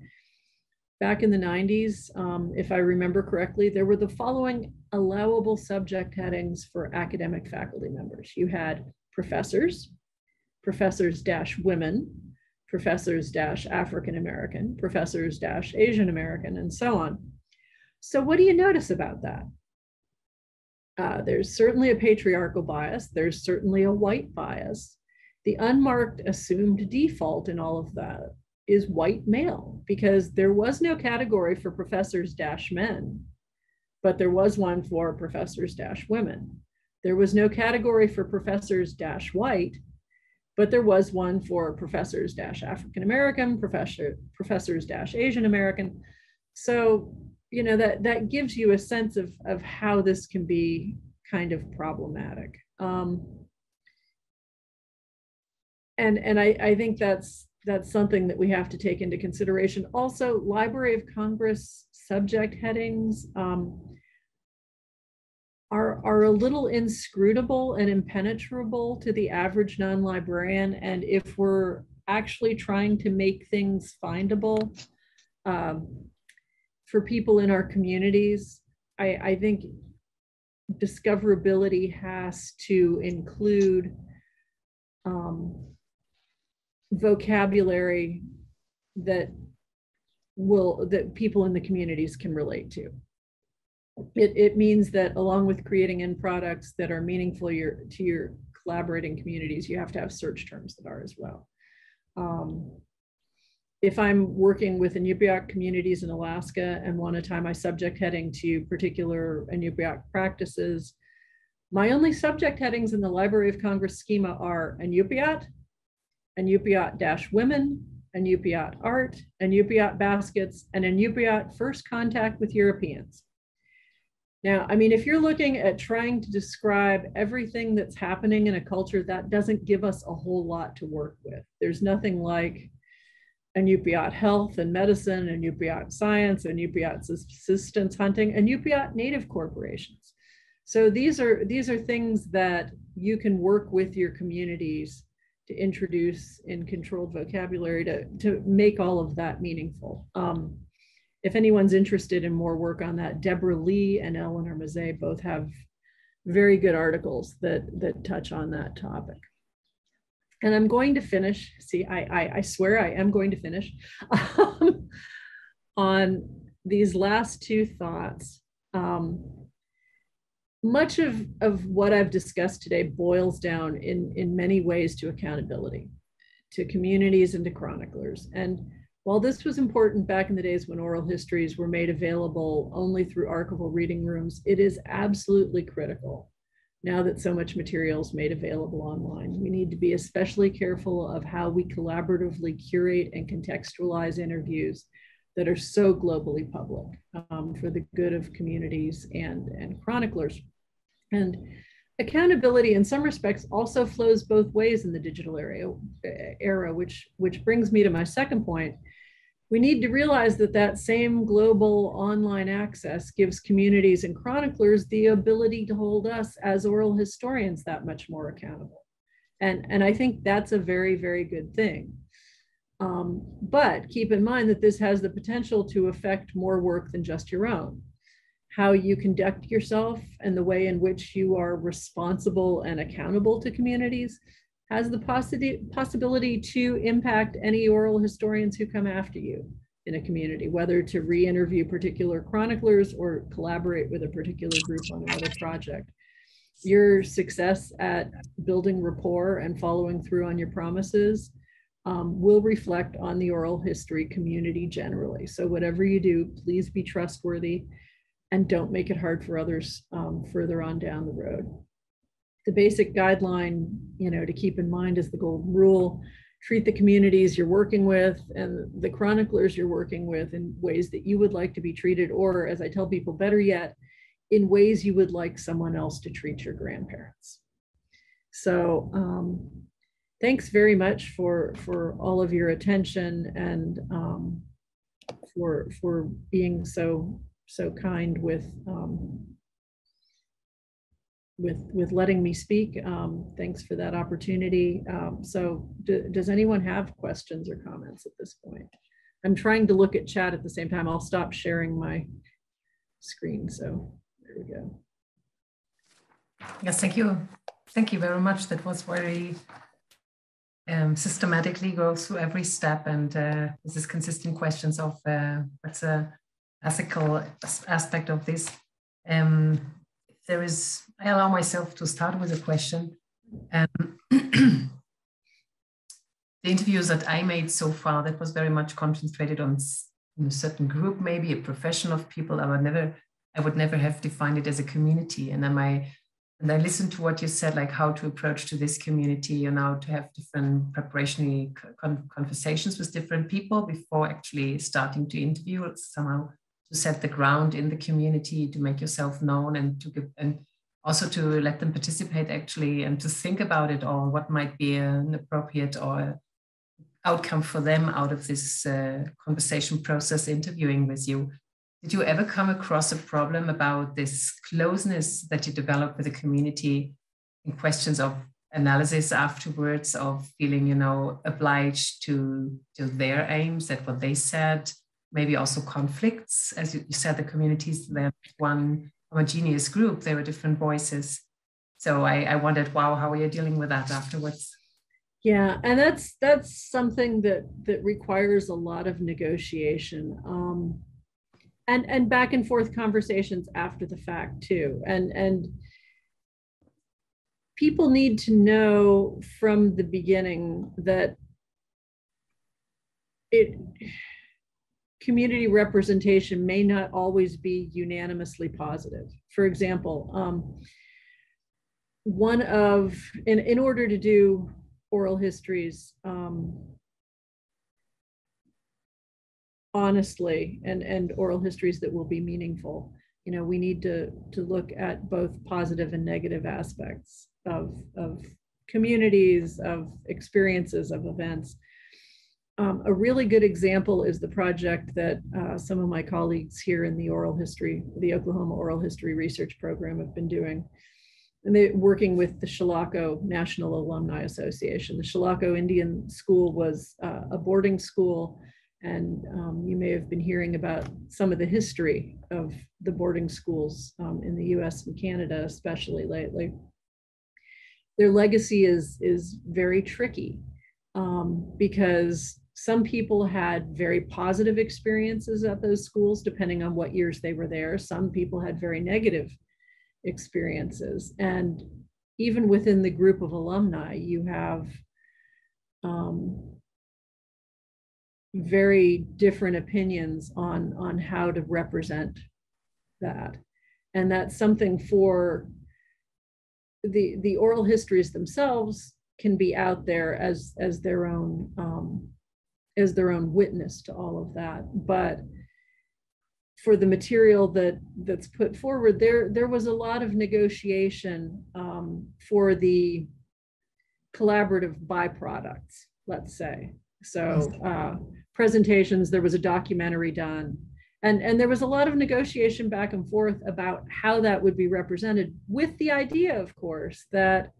S2: Back in the 90s, if I remember correctly, there were the following allowable subject headings for academic faculty members. You had professors, professors-women, professors-African-American, professors-Asian American, and so on. So what do you notice about that? There's certainly a patriarchal bias. There's certainly a white bias. The unmarked assumed default in all of that is white male, because there was no category for professors-men, but there was one for professors-women. There was no category for professors-white, but there was one for professors-African-American, professors-Asian American. So, you know, that gives you a sense of how this can be kind of problematic. And I think that's something that we have to take into consideration. Also, Library of Congress subject headings are a little inscrutable and impenetrable to the average non-librarian. And if we're actually trying to make things findable for people in our communities, I think discoverability has to include vocabulary that people in the communities can relate to. It means that along with creating end products that are meaningful to your collaborating communities, you have to have search terms that are as well. If I'm working with Inupiaq communities in Alaska and want to tie my subject heading to particular Inupiaq practices, my only subject headings in the Library of Congress schema are Inupiat, Inupiat-women, Inupiat art, Inupiat baskets, and Inupiat first contact with Europeans. Now, I mean, if you're looking at trying to describe everything that's happening in a culture, that doesn't give us a whole lot to work with. There's nothing like Inupiat health and medicine, Inupiat science, Inupiat subsistence hunting, Inupiat native corporations. So these are things that you can work with your communities to introduce in controlled vocabulary to make all of that meaningful. If anyone's interested in more work on that, Deborah Lee and Eleanor Mazet both have very good articles that touch on that topic. And I'm going to finish, see, I swear I am going to finish on these last two thoughts. Much of what I've discussed today boils down in many ways to accountability, to communities and to chroniclers. And while this was important back in the days when oral histories were made available only through archival reading rooms, it is absolutely critical now that so much material is made available online. We need to be especially careful of how we collaboratively curate and contextualize interviews that are so globally public for the good of communities and chroniclers. And accountability in some respects also flows both ways in the digital era, which brings me to my second point. We need to realize that that same global online access gives communities and chroniclers the ability to hold us as oral historians that much more accountable. And I think that's a very, very good thing. But keep in mind that this has the potential to affect more work than just your own. How you conduct yourself and the way in which you are responsible and accountable to communities has the possibility to impact any oral historians who come after you in a community, whether to re-interview particular chroniclers or collaborate with a particular group on another project. Your success at building rapport and following through on your promises will reflect on the oral history community generally. So whatever you do, please be trustworthy and don't make it hard for others further on down the road. The basic guideline, to keep in mind is the golden rule: treat the communities you're working with and the chroniclers you're working with in ways that you would like to be treated, or, as I tell people, better yet, in ways you would like someone else to treat your grandparents. So thanks very much for all of your attention and for being so kind with letting me speak. Thanks for that opportunity. So does anyone have questions or comments at this point? I'm trying to look at chat at the same time. I'll stop sharing my screen. So there we go.
S1: Yes, thank you. Thank you very much. That was very systematically go through every step, and this is consistent questions of what's the ethical aspect of this. I allow myself to start with a question. The interviews that I made so far, that was very much concentrated on a certain group, maybe a profession of people. I would never have defined it as a community. And I listened to what you said, like how to approach to this community, to have different preparatory conversations with different people before actually starting to interview. It's somehow to set the ground in the community, to make yourself known, and also to let them participate actually, and to think about it all, what might be an appropriate or outcome for them out of this conversation process interviewing with you. Did you ever come across a problem about this closeness that you develop with the community in questions of analysis afterwards, of feeling, obliged to their aims, that what they said, maybe also conflicts? As you said, the communities, they're one homogeneous group, there were different voices. So I wondered, wow, how are you dealing with that afterwards?
S2: Yeah, and that's something that requires a lot of negotiation. And back and forth conversations after the fact too. And people need to know from the beginning that community representation may not always be unanimously positive. For example, in order to do oral histories honestly and oral histories that will be meaningful, we need to look at both positive and negative aspects of communities, of experiences, of events. A really good example is the project that some of my colleagues here in the Oklahoma Oral History Research Program have been doing. And they're working with the Chilocco National Alumni Association. The Chilocco Indian School was a boarding school, and you may have been hearing about some of the history of the boarding schools in the US and Canada, especially lately. Their legacy is very tricky because some people had very positive experiences at those schools, depending on what years they were there. Some people had very negative experiences. And even within the group of alumni, you have very different opinions on how to represent that. And that's something for the oral histories themselves can be out there as their own witness to all of that. But for the material that's put forward, there was a lot of negotiation for the collaborative byproducts, let's say. So presentations, there was a documentary done, and there was a lot of negotiation back and forth about how that would be represented, with the idea, of course, that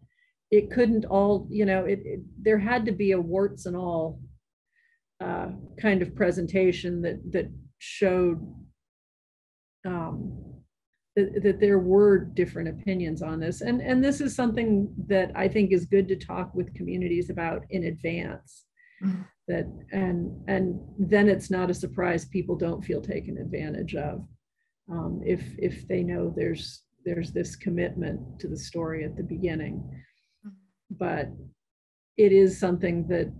S2: it couldn't all, there had to be a warts and all kind of presentation that showed that there were different opinions on this. And this is something that I think is good to talk with communities about in advance. Mm-hmm. And then it's not a surprise people don't feel taken advantage of if they know there's this commitment to the story at the beginning. But it is something that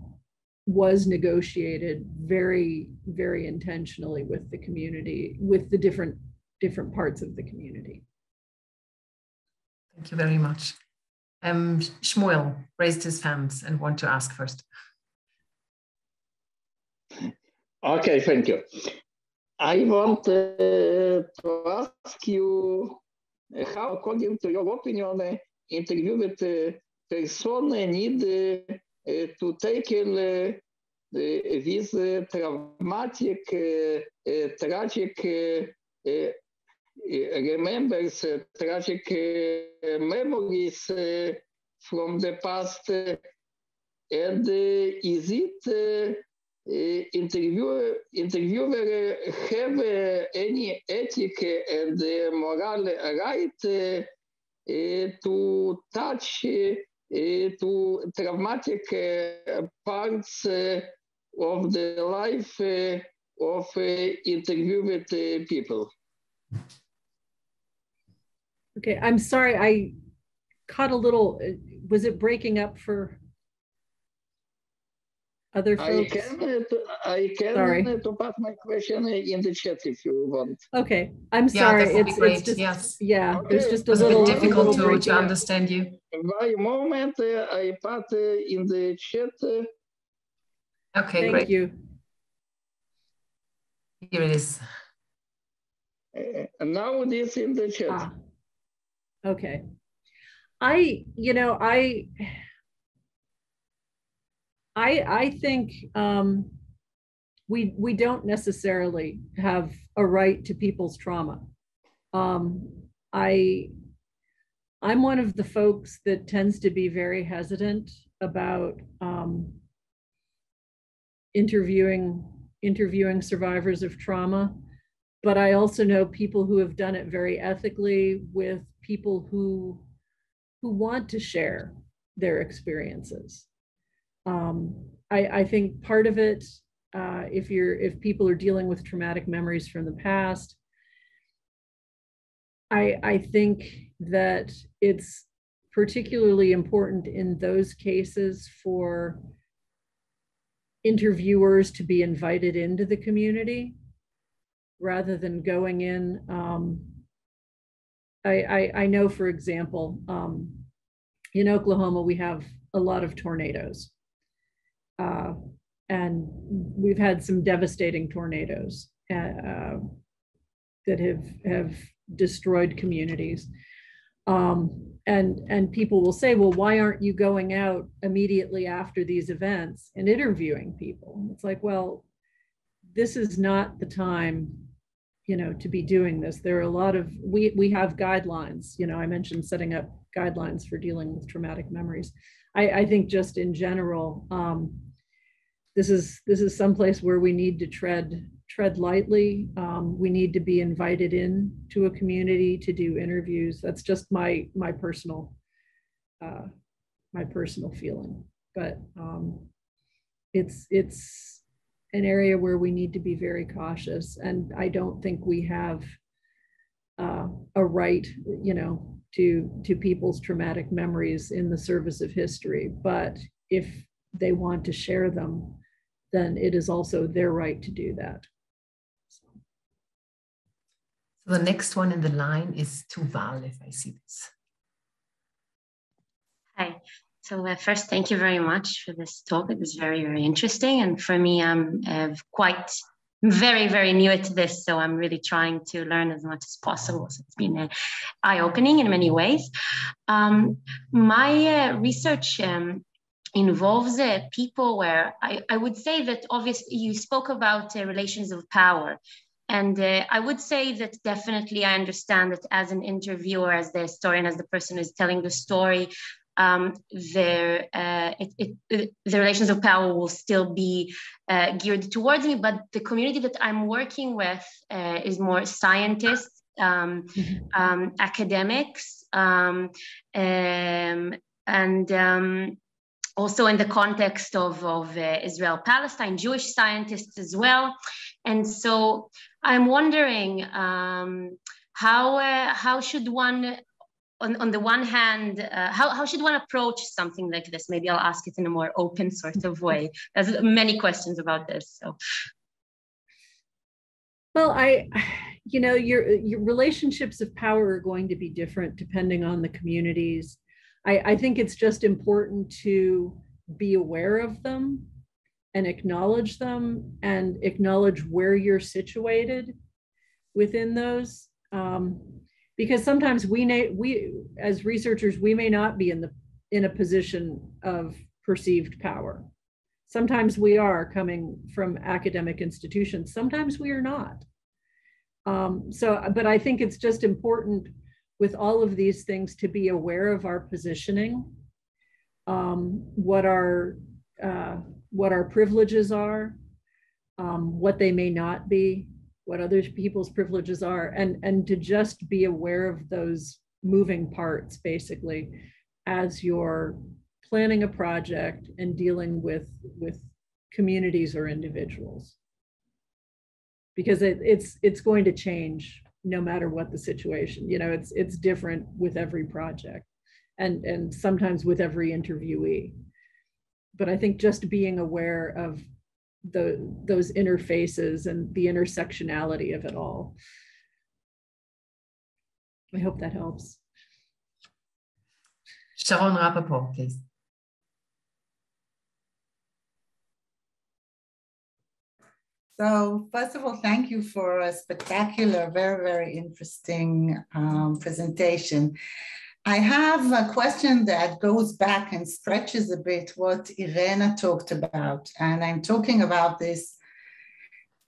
S2: was negotiated very, very intentionally with the community, with the different parts of the community.
S1: Thank you very much. Shmuel raised his hands and want to ask first.
S3: Okay, thank you. I want to ask you how, according to your opinion, interviewed person need to tackle these traumatic, tragic remembers, tragic memories from the past, and is it interviewer have any ethic and moral right to touch to traumatic parts of the life of interviewed people?
S2: Okay, I'm sorry, I caught a little, was it breaking up for other folks?
S3: I can to pass my question in the chat if you want.
S2: Okay, I'm sorry.
S1: Yeah,
S2: it's just,
S1: yes.
S2: Yeah,
S3: okay.
S2: There's just a
S1: it's
S2: little
S1: difficult to understand you.
S3: By moment, I put in the chat.
S1: Okay,
S2: Thank
S1: great.
S2: you.
S1: Here it is.
S3: Now this in the chat.
S2: Okay. I think we don't necessarily have a right to people's trauma. I'm one of the folks that tends to be very hesitant about interviewing survivors of trauma, but I also know people who have done it very ethically with people who want to share their experiences. I think part of it, if people are dealing with traumatic memories from the past, I think that it's particularly important in those cases for interviewers to be invited into the community rather than going in. I know, for example, in Oklahoma, we have a lot of tornadoes. And we've had some devastating tornadoes that have destroyed communities. And people will say, well, why aren't you going out immediately after these events and interviewing people? It's like, well, this is not the time, to be doing this. There are a lot of, we have guidelines, I mentioned setting up guidelines for dealing with traumatic memories. I think just in general, this is someplace where we need to tread lightly. We need to be invited in to a community to do interviews. That's just my personal feeling. But it's an area where we need to be very cautious, and I don't think we have a right, to people's traumatic memories in the service of history. But if they want to share them, then it is also their right to do that.
S1: So the next one in the line is Tuval, if I see this.
S4: Hi. So first, thank you very much for this talk. It was very, very interesting. And for me, I'm very, very new to this. So I'm really trying to learn as much as possible. So it's been eye-opening in many ways. My research involves people where I would say that obviously you spoke about relations of power. And I would say that definitely I understand that as an interviewer, as the historian, as the person who's telling the story, the relations of power will still be geared towards me, but the community that I'm working with is more scientists, academics, and also in the context of Israel-Palestine, Jewish scientists as well. And so I'm wondering how should one, on the one hand, how should one approach something like this? Maybe I'll ask it in a more open sort of way. There's many questions about this. So,
S2: well, your relationships of power are going to be different depending on the communities. I think it's just important to be aware of them and acknowledge them and acknowledge where you're situated within those. Because sometimes we as researchers, we may not be in a position of perceived power. Sometimes we are coming from academic institutions. Sometimes we are not. But I think it's just important with all of these things to be aware of our positioning, what our privileges are, what they may not be, what other people's privileges are, and to just be aware of those moving parts, basically, as you're planning a project and dealing with communities or individuals. Because it's going to change no matter what the situation. It's different with every project and sometimes with every interviewee. But I think just being aware of those interfaces and the intersectionality of it all. I hope that helps.
S1: Sharon Rappaport, please.
S5: So first of all, thank you for a spectacular, very, very interesting presentation. I have a question that goes back and stretches a bit what Irena talked about. And I'm talking about this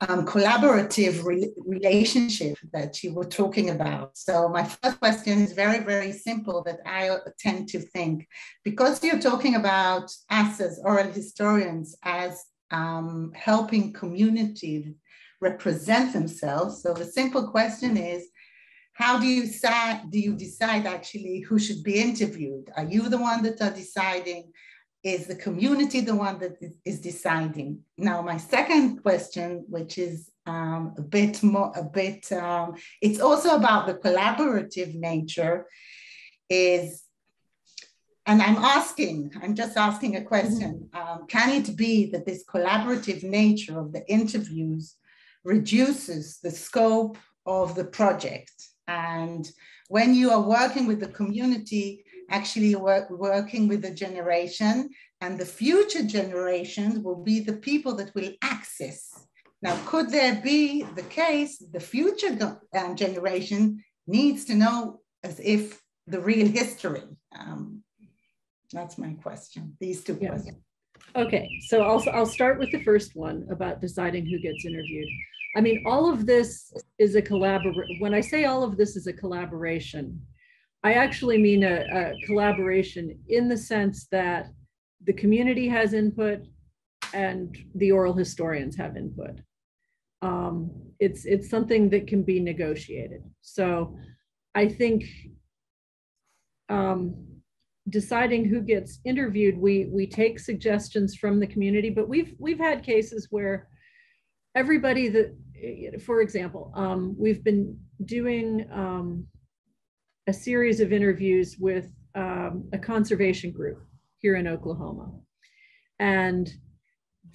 S5: collaborative relationship that you were talking about. So my first question is very, very simple that I tend to think, because you're talking about us as oral historians as helping communities represent themselves. So the simple question is, how do you decide actually who should be interviewed? Are you the one that are deciding? Is the community the one that is deciding? Now, my second question, which is it's also about the collaborative nature, is, and I'm just asking a question. Can it be that this collaborative nature of the interviews reduces the scope of the project? And when you are working with the community, actually you're working with the generation, and the future generations will be the people that will access. Now, could there be the case the future generation needs to know as if the real history? That's my question, these two questions.
S2: Okay, so I'll start with the first one about deciding who gets interviewed. I mean, all of this is a collaboration. When I say all of this is a collaboration, I actually mean a collaboration in the sense that the community has input and the oral historians have input. It's something that can be negotiated. So I think deciding who gets interviewed, we take suggestions from the community, but we've had cases where everybody that, for example, we've been doing a series of interviews with a conservation group here in Oklahoma. And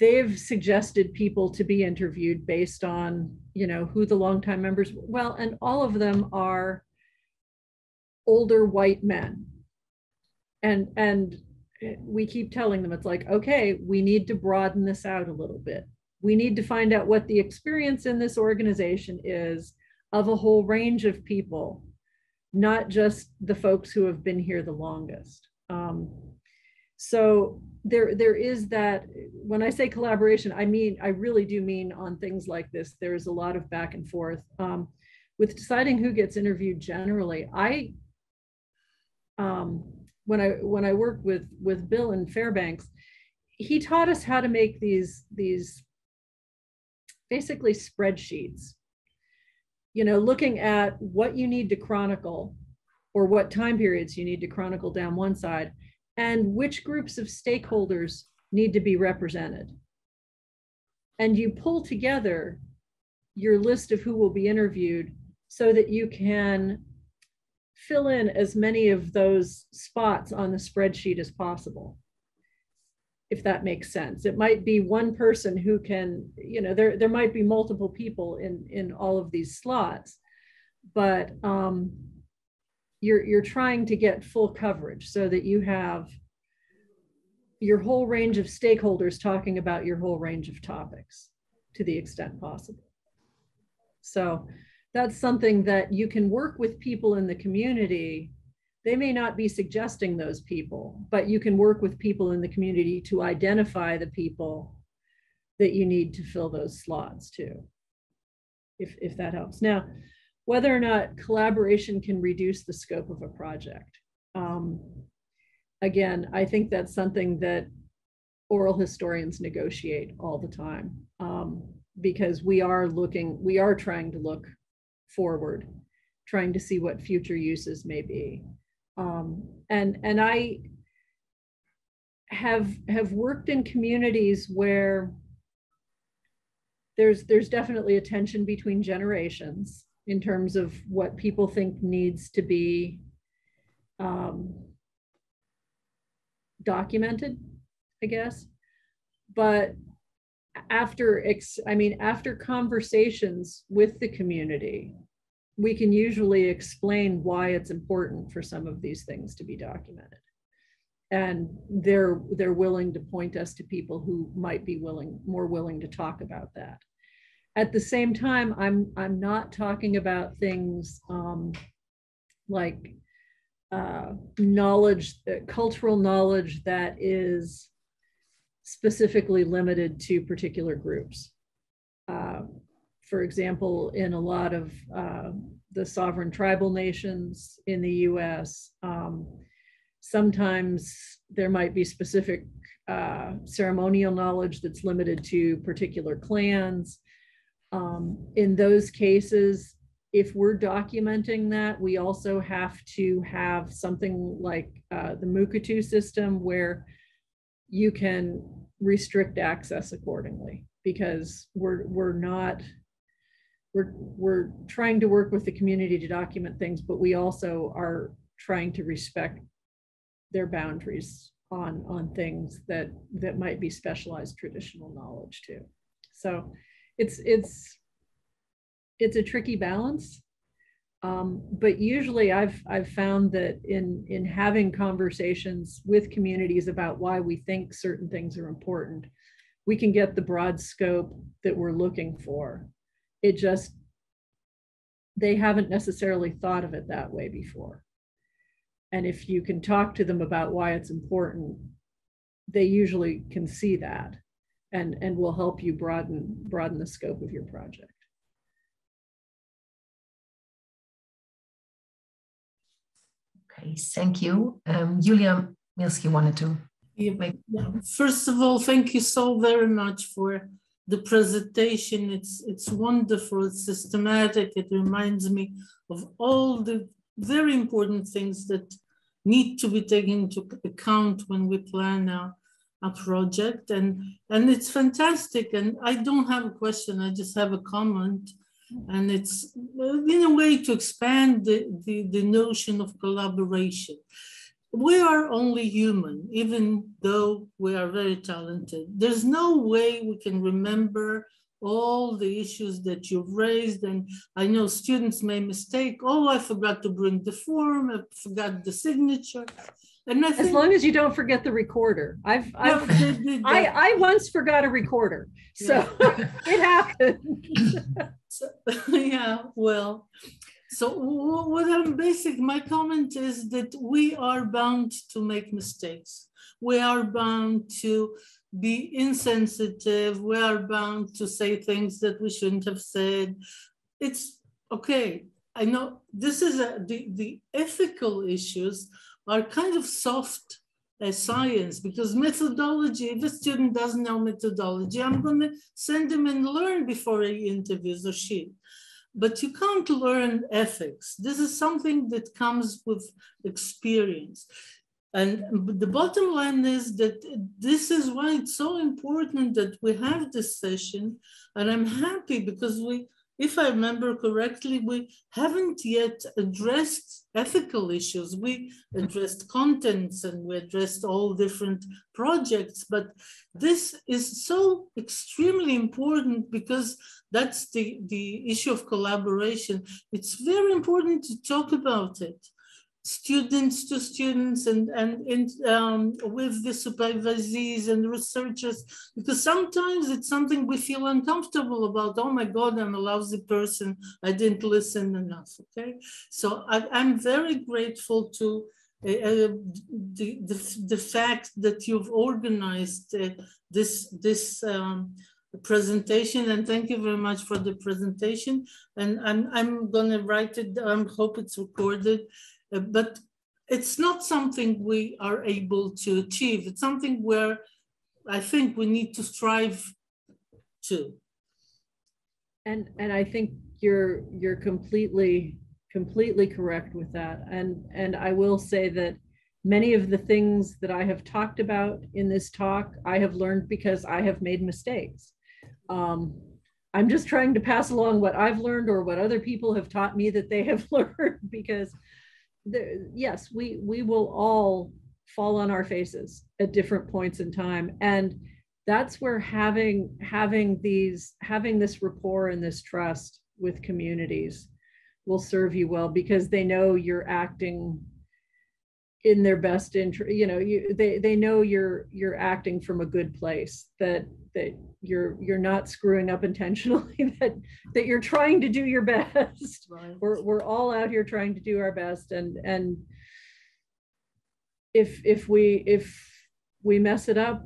S2: they've suggested people to be interviewed based on, who the longtime members, well, and all of them are older white men. And we keep telling them, it's like, okay, we need to broaden this out a little bit. We need to find out what the experience in this organization is of a whole range of people, not just the folks who have been here the longest. So there is that. When I say collaboration, I really do mean on things like this. There's a lot of back and forth. With deciding who gets interviewed generally, when I worked with Bill in Fairbanks, he taught us how to make these basically spreadsheets, looking at what you need to chronicle or what time periods you need to chronicle down one side, and which groups of stakeholders need to be represented. And you pull together your list of who will be interviewed so that you can fill in as many of those spots on the spreadsheet as possible, if that makes sense. It might be one person who can, there might be multiple people in all of these slots, but you're trying to get full coverage so that you have your whole range of stakeholders talking about your whole range of topics to the extent possible. So that's something that you can work with people in the community. They may not be suggesting those people, but you can work with people in the community to identify the people that you need to fill those slots too, if that helps. Now, whether or not collaboration can reduce the scope of a project. Again, I think that's something that oral historians negotiate all the time, because we are trying to look forward, trying to see what future uses may be. And I have worked in communities where there's definitely a tension between generations in terms of what people think needs to be documented, I guess. But after conversations with the community, we can usually explain why it's important for some of these things to be documented. And they're willing to point us to people who might be more willing to talk about that. At the same time, I'm not talking about things like cultural knowledge that is specifically limited to particular groups. For example, in a lot of the sovereign tribal nations in the US, sometimes there might be specific ceremonial knowledge that's limited to particular clans. In those cases, if we're documenting that, we also have to have something like the Mukatu system where you can restrict access accordingly, because we're trying to work with the community to document things, but we also are trying to respect their boundaries on things that might be specialized traditional knowledge too. So it's a tricky balance, but usually I've found that in having conversations with communities about why we think certain things are important, we can get the broad scope that we're looking for. It just, they haven't necessarily thought of it that way before. And if you can talk to them about why it's important, they usually can see that and will help you broaden the scope of your project.
S1: Okay, thank you. Julia Milski wanted to.
S6: Yeah. First of all, thank you so very much for the presentation. It's wonderful, it's systematic. It reminds me of all the very important things that need to be taken into account when we plan a project. And it's fantastic. And I don't have a question, I just have a comment. And it's in a way to expand the notion of collaboration. We are only human, even though we are very talented. There's no way we can remember all the issues that you've raised. And I know students may mistake, oh, I forgot to bring the form, I forgot the signature. And I think,
S2: as long as you don't forget the recorder. I once forgot a recorder, so it happened.
S6: Yeah, well, so my comment is that we are bound to make mistakes. We are bound to be insensitive. We are bound to say things that we shouldn't have said. It's okay. I know this is the ethical issues are kind of soft science, because methodology, if a student doesn't know methodology, I'm going to send him and learn before he interviews or she. But you can't learn ethics. This is something that comes with experience. And the bottom line is that this is why it's so important that we have this session. And I'm happy because if I remember correctly, we haven't yet addressed ethical issues. We addressed contents and we addressed all different projects, but this is so extremely important because that's the issue of collaboration. It's very important to talk about it. Students to students and with the supervisees and researchers, because sometimes it's something we feel uncomfortable about. Oh my God, I'm a lousy person. I didn't listen enough, okay? So I'm very grateful to the fact that you've organized this presentation, and thank you very much for the presentation. And I'm gonna write it down, hope it's recorded. But it's not something we are able to achieve. It's something where I think we need to strive to.
S2: And I think you're completely correct with that. And I will say that many of the things that I have talked about in this talk, I have learned because I have made mistakes. I'm just trying to pass along what I've learned or what other people have taught me that they have learned, because yes, we will all fall on our faces at different points in time. And that's where having this rapport and this trust with communities will serve you well, because they know you're acting in their best interest. You know, they know you're acting from a good place, that you're not screwing up intentionally, that you're trying to do your best. Right. We're all out here trying to do our best, and if we mess it up,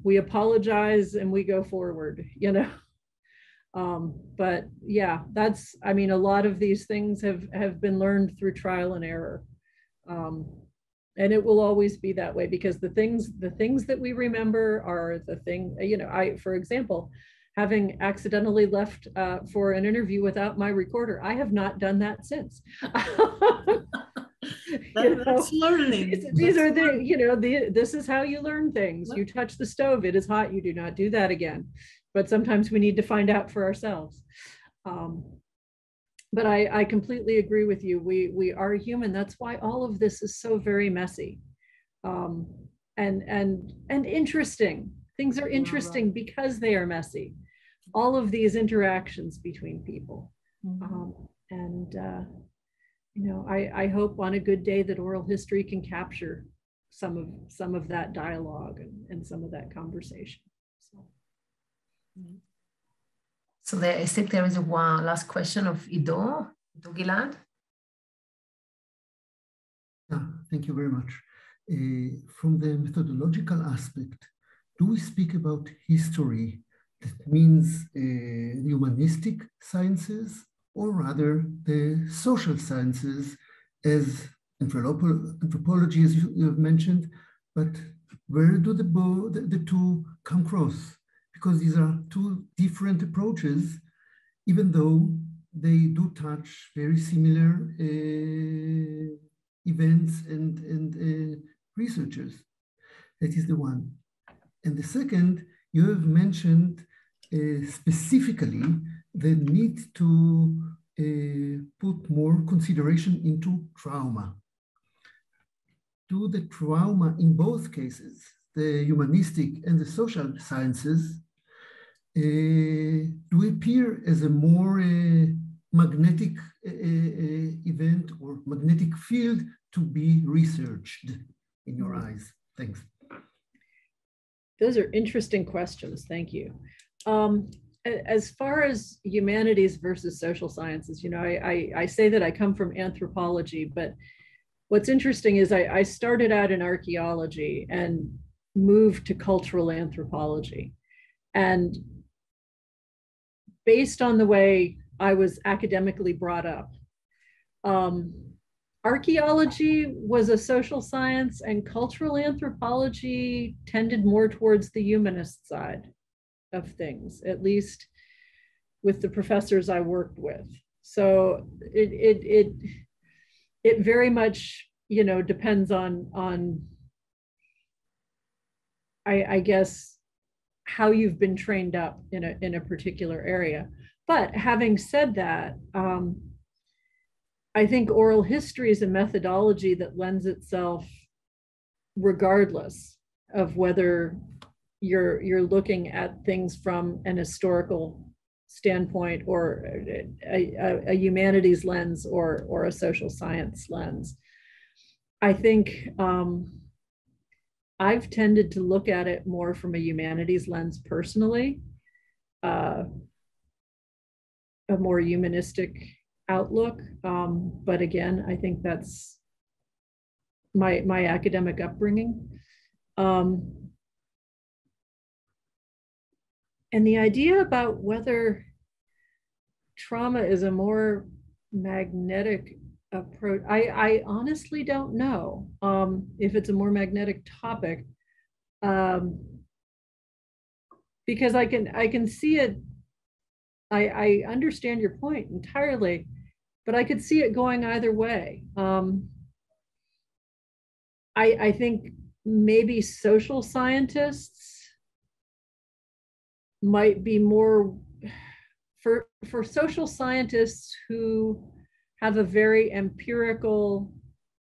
S2: we apologize and we go forward, you know. But yeah, I mean, a lot of these things have been learned through trial and error. And it will always be that way, because the things that we remember are the thing, you know, for example, having accidentally left for an interview without my recorder, I have not done that since.
S6: That's learning.
S2: These are the, you know, this is how you learn things. You touch the stove, it is hot, you do not do that again. But sometimes we need to find out for ourselves. But I completely agree with you. We are human. That's why all of this is so very messy, and interesting. Things are interesting because they are messy. All of these interactions between people, you know, I hope on a good day that oral history can capture some of that dialogue and some of that conversation.
S1: So I think there is one last question of Ido Gilad.
S7: Yeah, thank you very much. From the methodological aspect, do we speak about history that means humanistic sciences, or rather the social sciences, as anthropology, as you have mentioned, but where do the two come cross? Because these are two different approaches, even though they do touch very similar events and researchers. That is the one. And the second, you have mentioned specifically the need to put more consideration into trauma. Do the trauma in both cases, the humanistic and the social sciences, do appear as a more magnetic event or magnetic field to be researched? in your eyes? Thanks.
S2: Those are interesting questions. Thank you. As far as humanities versus social sciences, I say that I come from anthropology, but what's interesting is I started out in archaeology and moved to cultural anthropology. And based on the way I was academically brought up, archaeology was a social science and cultural anthropology tended more towards the humanist side of things, at least with the professors I worked with. So it very much, depends on I guess how you've been trained up in a particular area. But having said that, I think oral history is a methodology that lends itself, regardless of whether you're looking at things from an historical standpoint or a humanities lens or a social science lens. I think I've tended to look at it more from a humanities lens personally, a more humanistic outlook. But again, I think that's my academic upbringing. And the idea about whether trauma is a more magnetic approach, I honestly don't know if it's a more magnetic topic, because I can see it. I understand your point entirely, but I could see it going either way. I think maybe social scientists might be more, for social scientists who have a very empirical,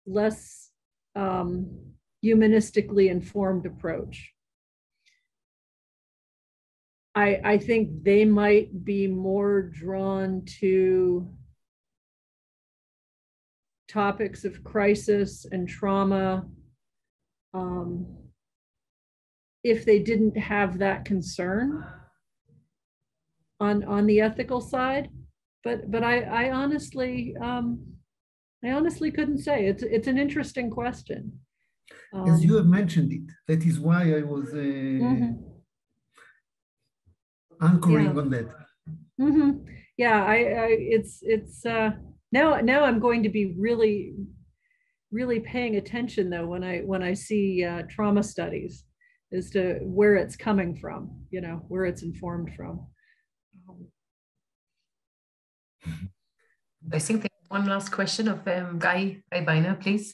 S2: less humanistically informed approach. I think they might be more drawn to topics of crisis and trauma if they didn't have that concern on the ethical side. But I honestly couldn't say. It's an interesting question.
S7: As you have mentioned it, that is why I was anchoring on that.
S2: Yeah, it's now I'm going to be really paying attention though when I see trauma studies as to where it's coming from, where it's informed from.
S1: I think there's one last question of Guy Beiner, please.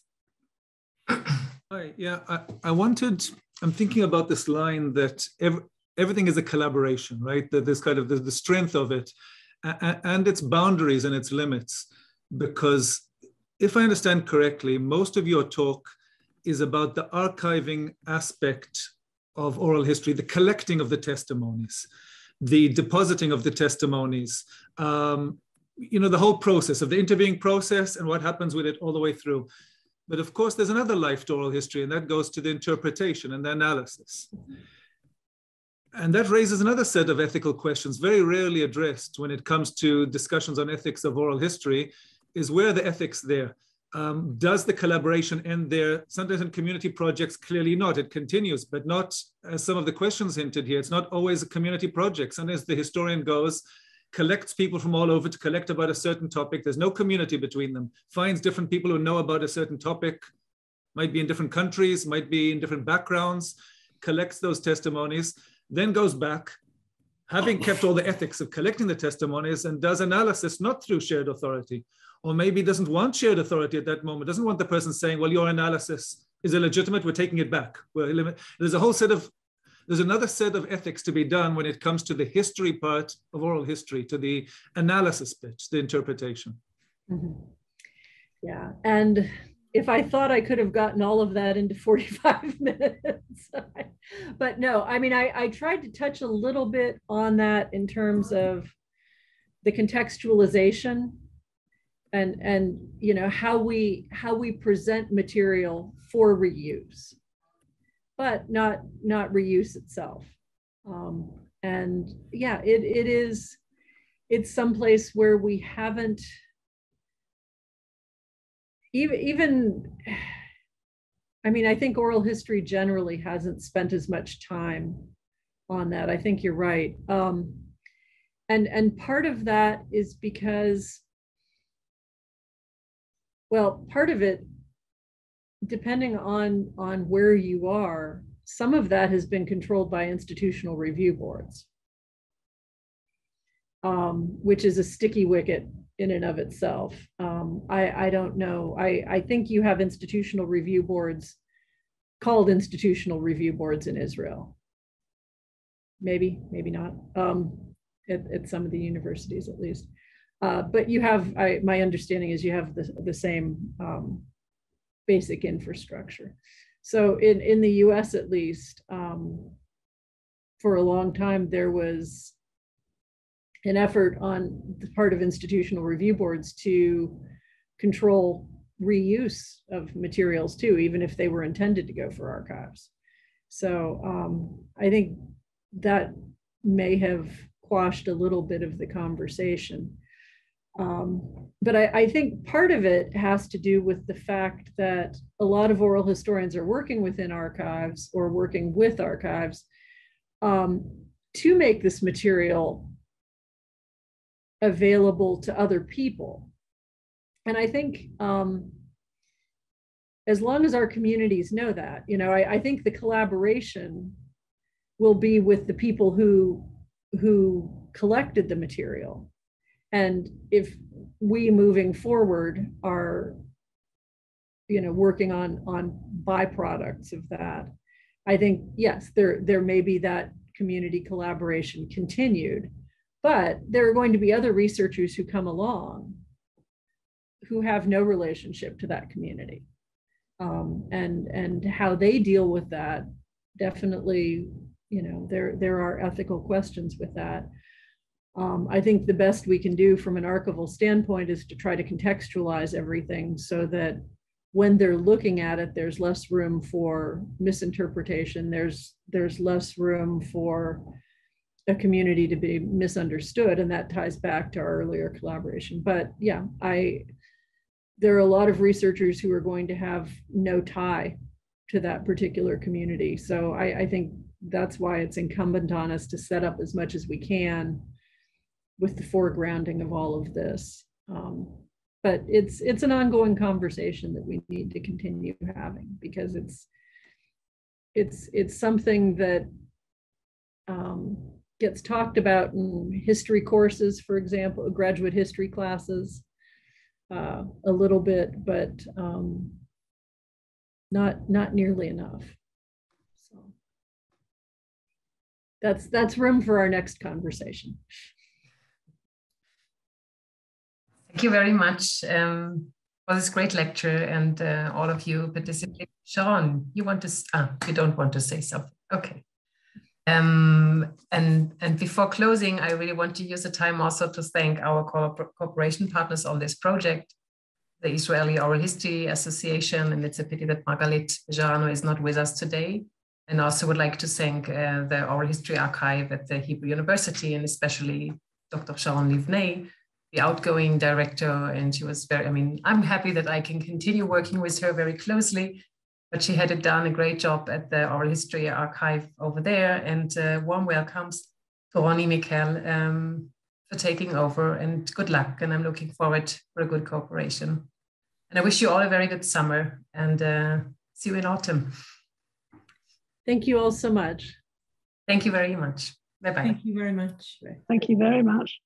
S8: Hi, yeah, I'm thinking about this line that everything is a collaboration, right? That this kind of the strength of it and its boundaries and its limits. Because if I understand correctly, most of your talk is about the archiving aspect of oral history, the collecting of the testimonies, the depositing of the testimonies, the whole process of the interviewing process and what happens with it all the way through. But of course, there's another life to oral history, and that goes to the interpretation and the analysis. And that raises another set of ethical questions, very rarely addressed when it comes to discussions on ethics of oral history, is where are the ethics there? Does the collaboration end there? Sometimes in community projects, clearly not. It continues, but not, as some of the questions hinted here, it's not always a community project. Sometimes the historian goes, collects people from all over to collect about a certain topic. There's no community between them. Finds different people who know about a certain topic, might be in different countries, might be in different backgrounds, collects those testimonies, then goes back, having kept all the ethics of collecting the testimonies, and does analysis not through shared authority, or maybe doesn't want shared authority at that moment, doesn't want the person saying, well, your analysis is illegitimate, we're taking it back. There's another set of ethics to be done when it comes to the history part of oral history, to the analysis bit, the interpretation.
S2: Yeah, and if I thought I could have gotten all of that into 45 minutes, but no, I mean, I tried to touch a little bit on that in terms of the contextualization and you know, how we present material for reuse, but not reuse itself. And yeah, it's someplace where we haven't even I mean, I think oral history generally hasn't spent as much time on that. I think you're right. And part of that is because, well, part of it, depending on where you are, some of that has been controlled by institutional review boards, which is a sticky wicket in and of itself. I don't know. I think you have institutional review boards called institutional review boards in Israel. Maybe not, at some of the universities at least. But you have, my understanding is you have the same basic infrastructure. So in the US at least, for a long time, there was an effort on the part of institutional review boards to control reuse of materials too, even if they were intended to go for archives. So I think that may have quashed a little bit of the conversation. But I think part of it has to do with the fact that a lot of oral historians are working within archives or working with archives to make this material available to other people. And I think as long as our communities know that, you know, I think the collaboration will be with the people who collected the material. And if we moving forward are, you know, working on byproducts of that, I think, yes, there may be that community collaboration continued, but there are going to be other researchers who come along who have no relationship to that community. And how they deal with that, definitely, you know, there are ethical questions with that. I think the best we can do from an archival standpoint is to try to contextualize everything so that when they're looking at it, there's less room for misinterpretation. There's less room for a community to be misunderstood, and that ties back to our earlier collaboration. But yeah, there are a lot of researchers who are going to have no tie to that particular community. So I think that's why it's incumbent on us to set up as much as we can with the foregrounding of all of this. But it's an ongoing conversation that we need to continue having, because it's something that gets talked about in history courses, for example, graduate history classes, a little bit, but not nearly enough. So that's room for our next conversation.
S1: Thank you very much for this great lecture, and all of you participating. Sharon, you don't want to say something? Okay. And before closing, I really want to use the time also to thank our cooperation partners on this project, the Israeli Oral History Association, and it's a pity that Margalit Jarano is not with us today. And also would like to thank the Oral History Archive at the Hebrew University, and especially Dr. Sharon Livnei, the outgoing director. And she was I'm happy that I can continue working with her very closely, but she had done a great job at the Oral History Archive over there. And warm welcomes to Ronnie Mikkel for taking over, and good luck. And I'm looking forward for a good cooperation. And I wish you all a very good summer, and see you in autumn.
S2: Thank you all so much.
S1: Thank you very much. Bye-bye.
S6: Thank you very much.
S9: Thank you very much.